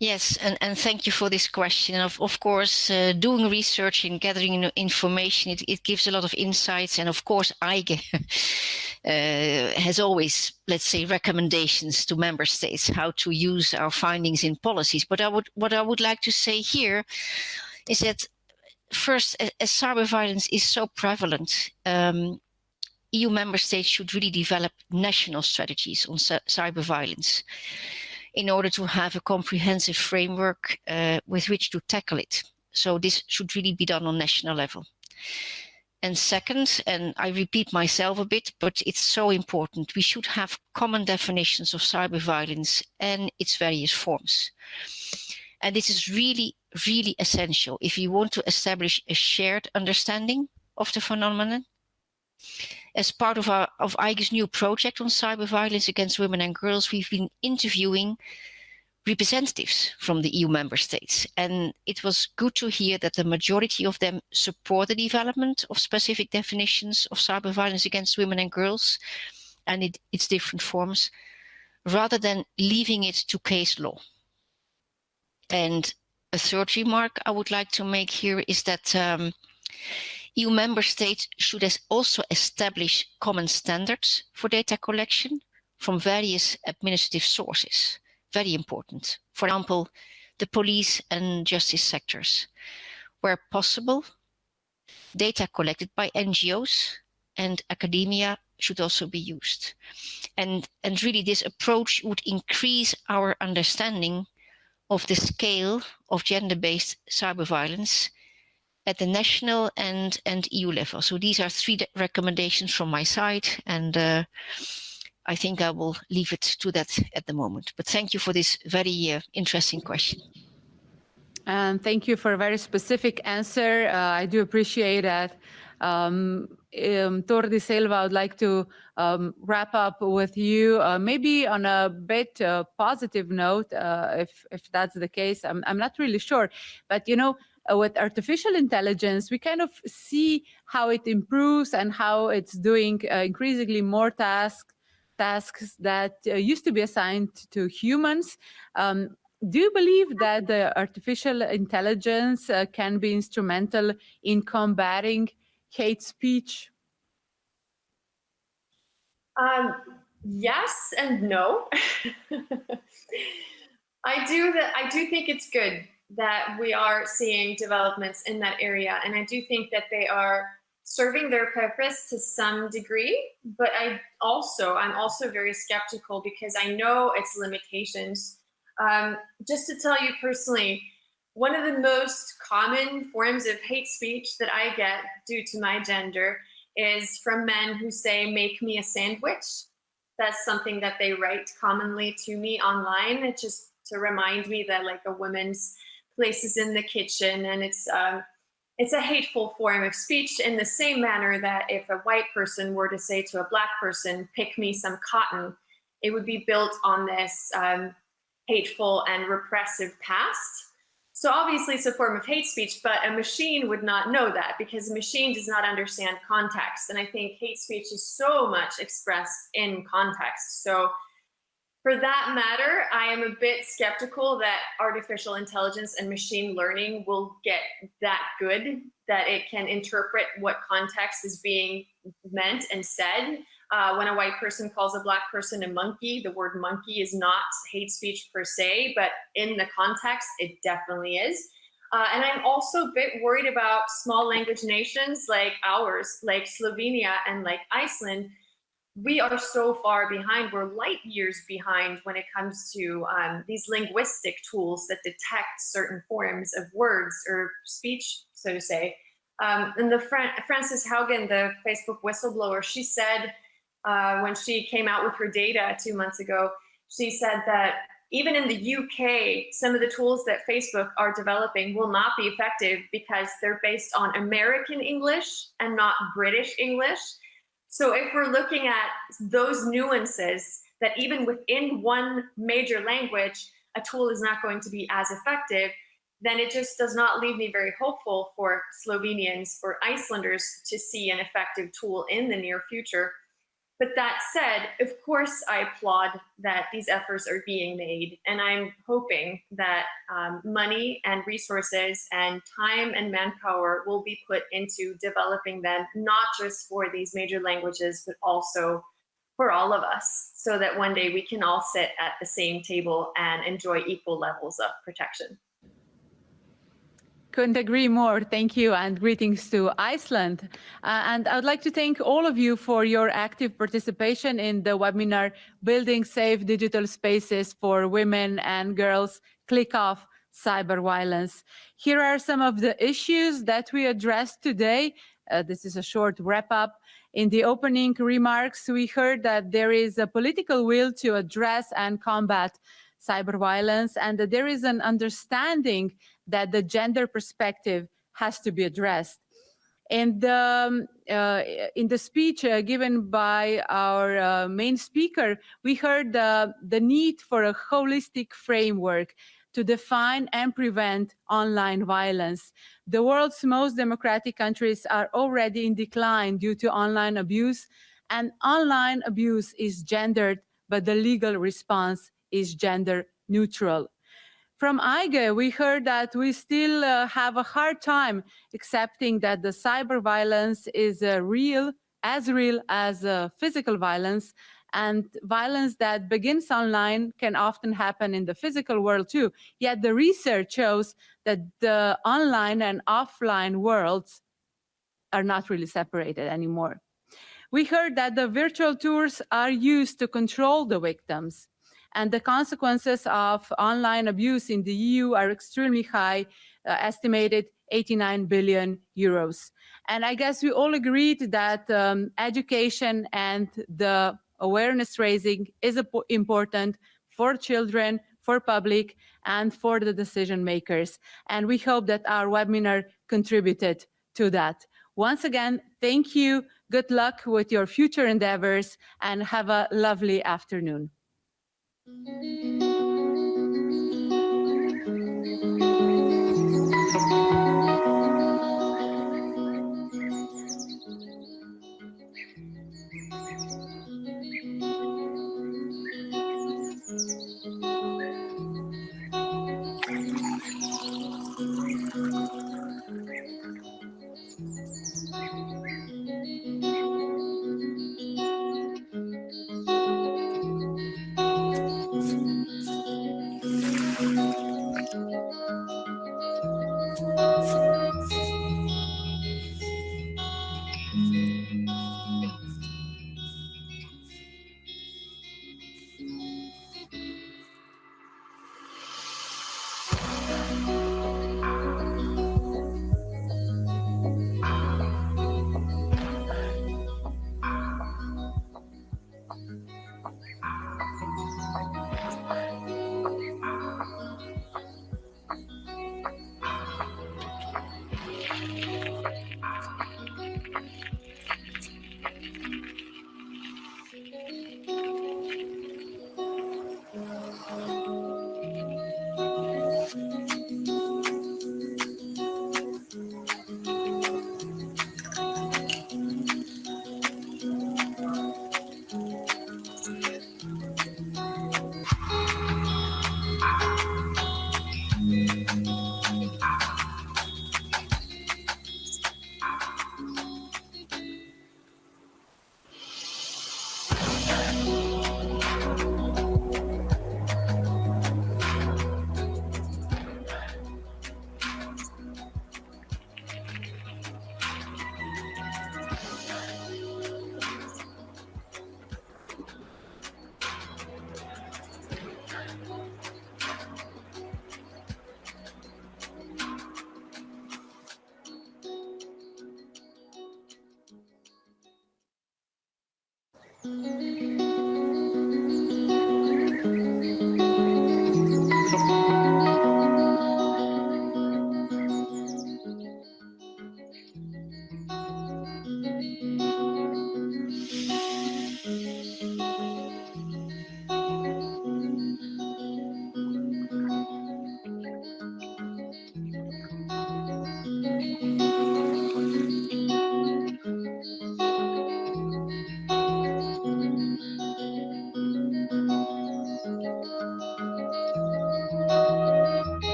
Speaker 13: Yes, and thank you for this question. Of course, doing research and gathering information, it gives a lot of insights. And of course, EIGE has always, let's say, recommendations to member states how to use our findings in policies. But what I would like to say here is that first, as cyber violence is so prevalent, EU member states should really develop national strategies on cyber violence in order to have a comprehensive framework with which to tackle it. So this should really be done on national level. And second, and I repeat myself a bit, but it's so important, we should have common definitions of cyber violence and its various forms. And this is really, really essential if you want to establish a shared understanding of the phenomenon. As part of EIGE's new project on cyber violence against women and girls, we've been interviewing representatives from the EU member states. And it was good to hear that the majority of them support the development of specific definitions of cyber violence against women and girls and its different forms, rather than leaving it to case law. And a third remark I would like to make here is that EU member states should also establish common standards for data collection from various administrative sources. Very important. For example, the police and justice sectors. Where possible, data collected by NGOs and academia should also be used. And really this approach would increase our understanding of the scale of gender-based cyber violence at the national and EU level. So these are three recommendations from my side, and I think I will leave it to that at the moment. But thank you for this very interesting question.
Speaker 1: And thank you for a very specific answer. I do appreciate that. Thordis Elva, I would like to wrap up with you, maybe on a bit positive note, if that's the case. I'm not really sure, but you know, with artificial intelligence, we kind of see how it improves and how it's doing increasingly more tasks that used to be assigned to humans. Do you believe that the artificial intelligence can be instrumental in combating hate speech?
Speaker 10: Yes and no. I do think it's good that we are seeing developments in that area, and I do think that they are serving their purpose to some degree, but I'm also very skeptical because I know its limitations. Just to tell you personally, one of the most common forms of hate speech that I get due to my gender is from men who say, "Make me a sandwich." That's something that they write commonly to me online. It's just to remind me that like a woman's place is in the kitchen, and it's a hateful form of speech in the same manner that if a white person were to say to a black person, "Pick me some cotton," it would be built on this hateful and repressive past. So obviously it's a form of hate speech, but a machine would not know that because a machine does not understand context. And I think hate speech is so much expressed in context. So for that matter, I am a bit skeptical that artificial intelligence and machine learning will get that good, that it can interpret what context is being meant and said. When a white person calls a black person a monkey, the word monkey is not hate speech per se, but in the context, it definitely is. And I'm also a bit worried about small language nations like ours, like Slovenia and like Iceland. We are so far behind, we're light years behind when it comes to these linguistic tools that detect certain forms of words or speech, so to say. And Frances Haugen, the Facebook whistleblower, she said, when she came out with her data 2 months ago, she said that even in the UK, some of the tools that Facebook are developing will not be effective because they're based on American English and not British English. So if we're looking at those nuances, that even within one major language, a tool is not going to be as effective, then it just does not leave me very hopeful for Slovenians or Icelanders to see an effective tool in the near future. But that said, of course, I applaud that these efforts are being made, and I'm hoping that money and resources and time and manpower will be put into developing them, not just for these major languages, but also for all of us, so that one day we can all sit at the same table and enjoy equal levels of protection.
Speaker 1: Couldn't agree more. Thank you, and greetings to Iceland. And I would like to thank all of you for your active participation in the webinar, Building Safe Digital Spaces for Women and Girls, Click Off Cyber Violence. Here are some of the issues that we addressed today. This is a short wrap-up. In the opening remarks, we heard that there is a political will to address and combat cyber violence, and that there is an understanding that the gender perspective has to be addressed. And in the speech given by our main speaker, we heard the need for a holistic framework to define and prevent online violence. The world's most democratic countries are already in decline due to online abuse, and online abuse is gendered, but the legal response is gender neutral. From EIGE, we heard that we still have a hard time accepting that the cyber violence is real as physical violence, and violence that begins online can often happen in the physical world too. Yet the research shows that the online and offline worlds are not really separated anymore. We heard that the virtual tours are used to control the victims, and the consequences of online abuse in the EU are extremely high, estimated 89 billion euros. And I guess we all agreed that education and the awareness raising is important for children, for public, and for the decision makers. And we hope that our webinar contributed to that. Once again, thank you, good luck with your future endeavors, and have a lovely afternoon.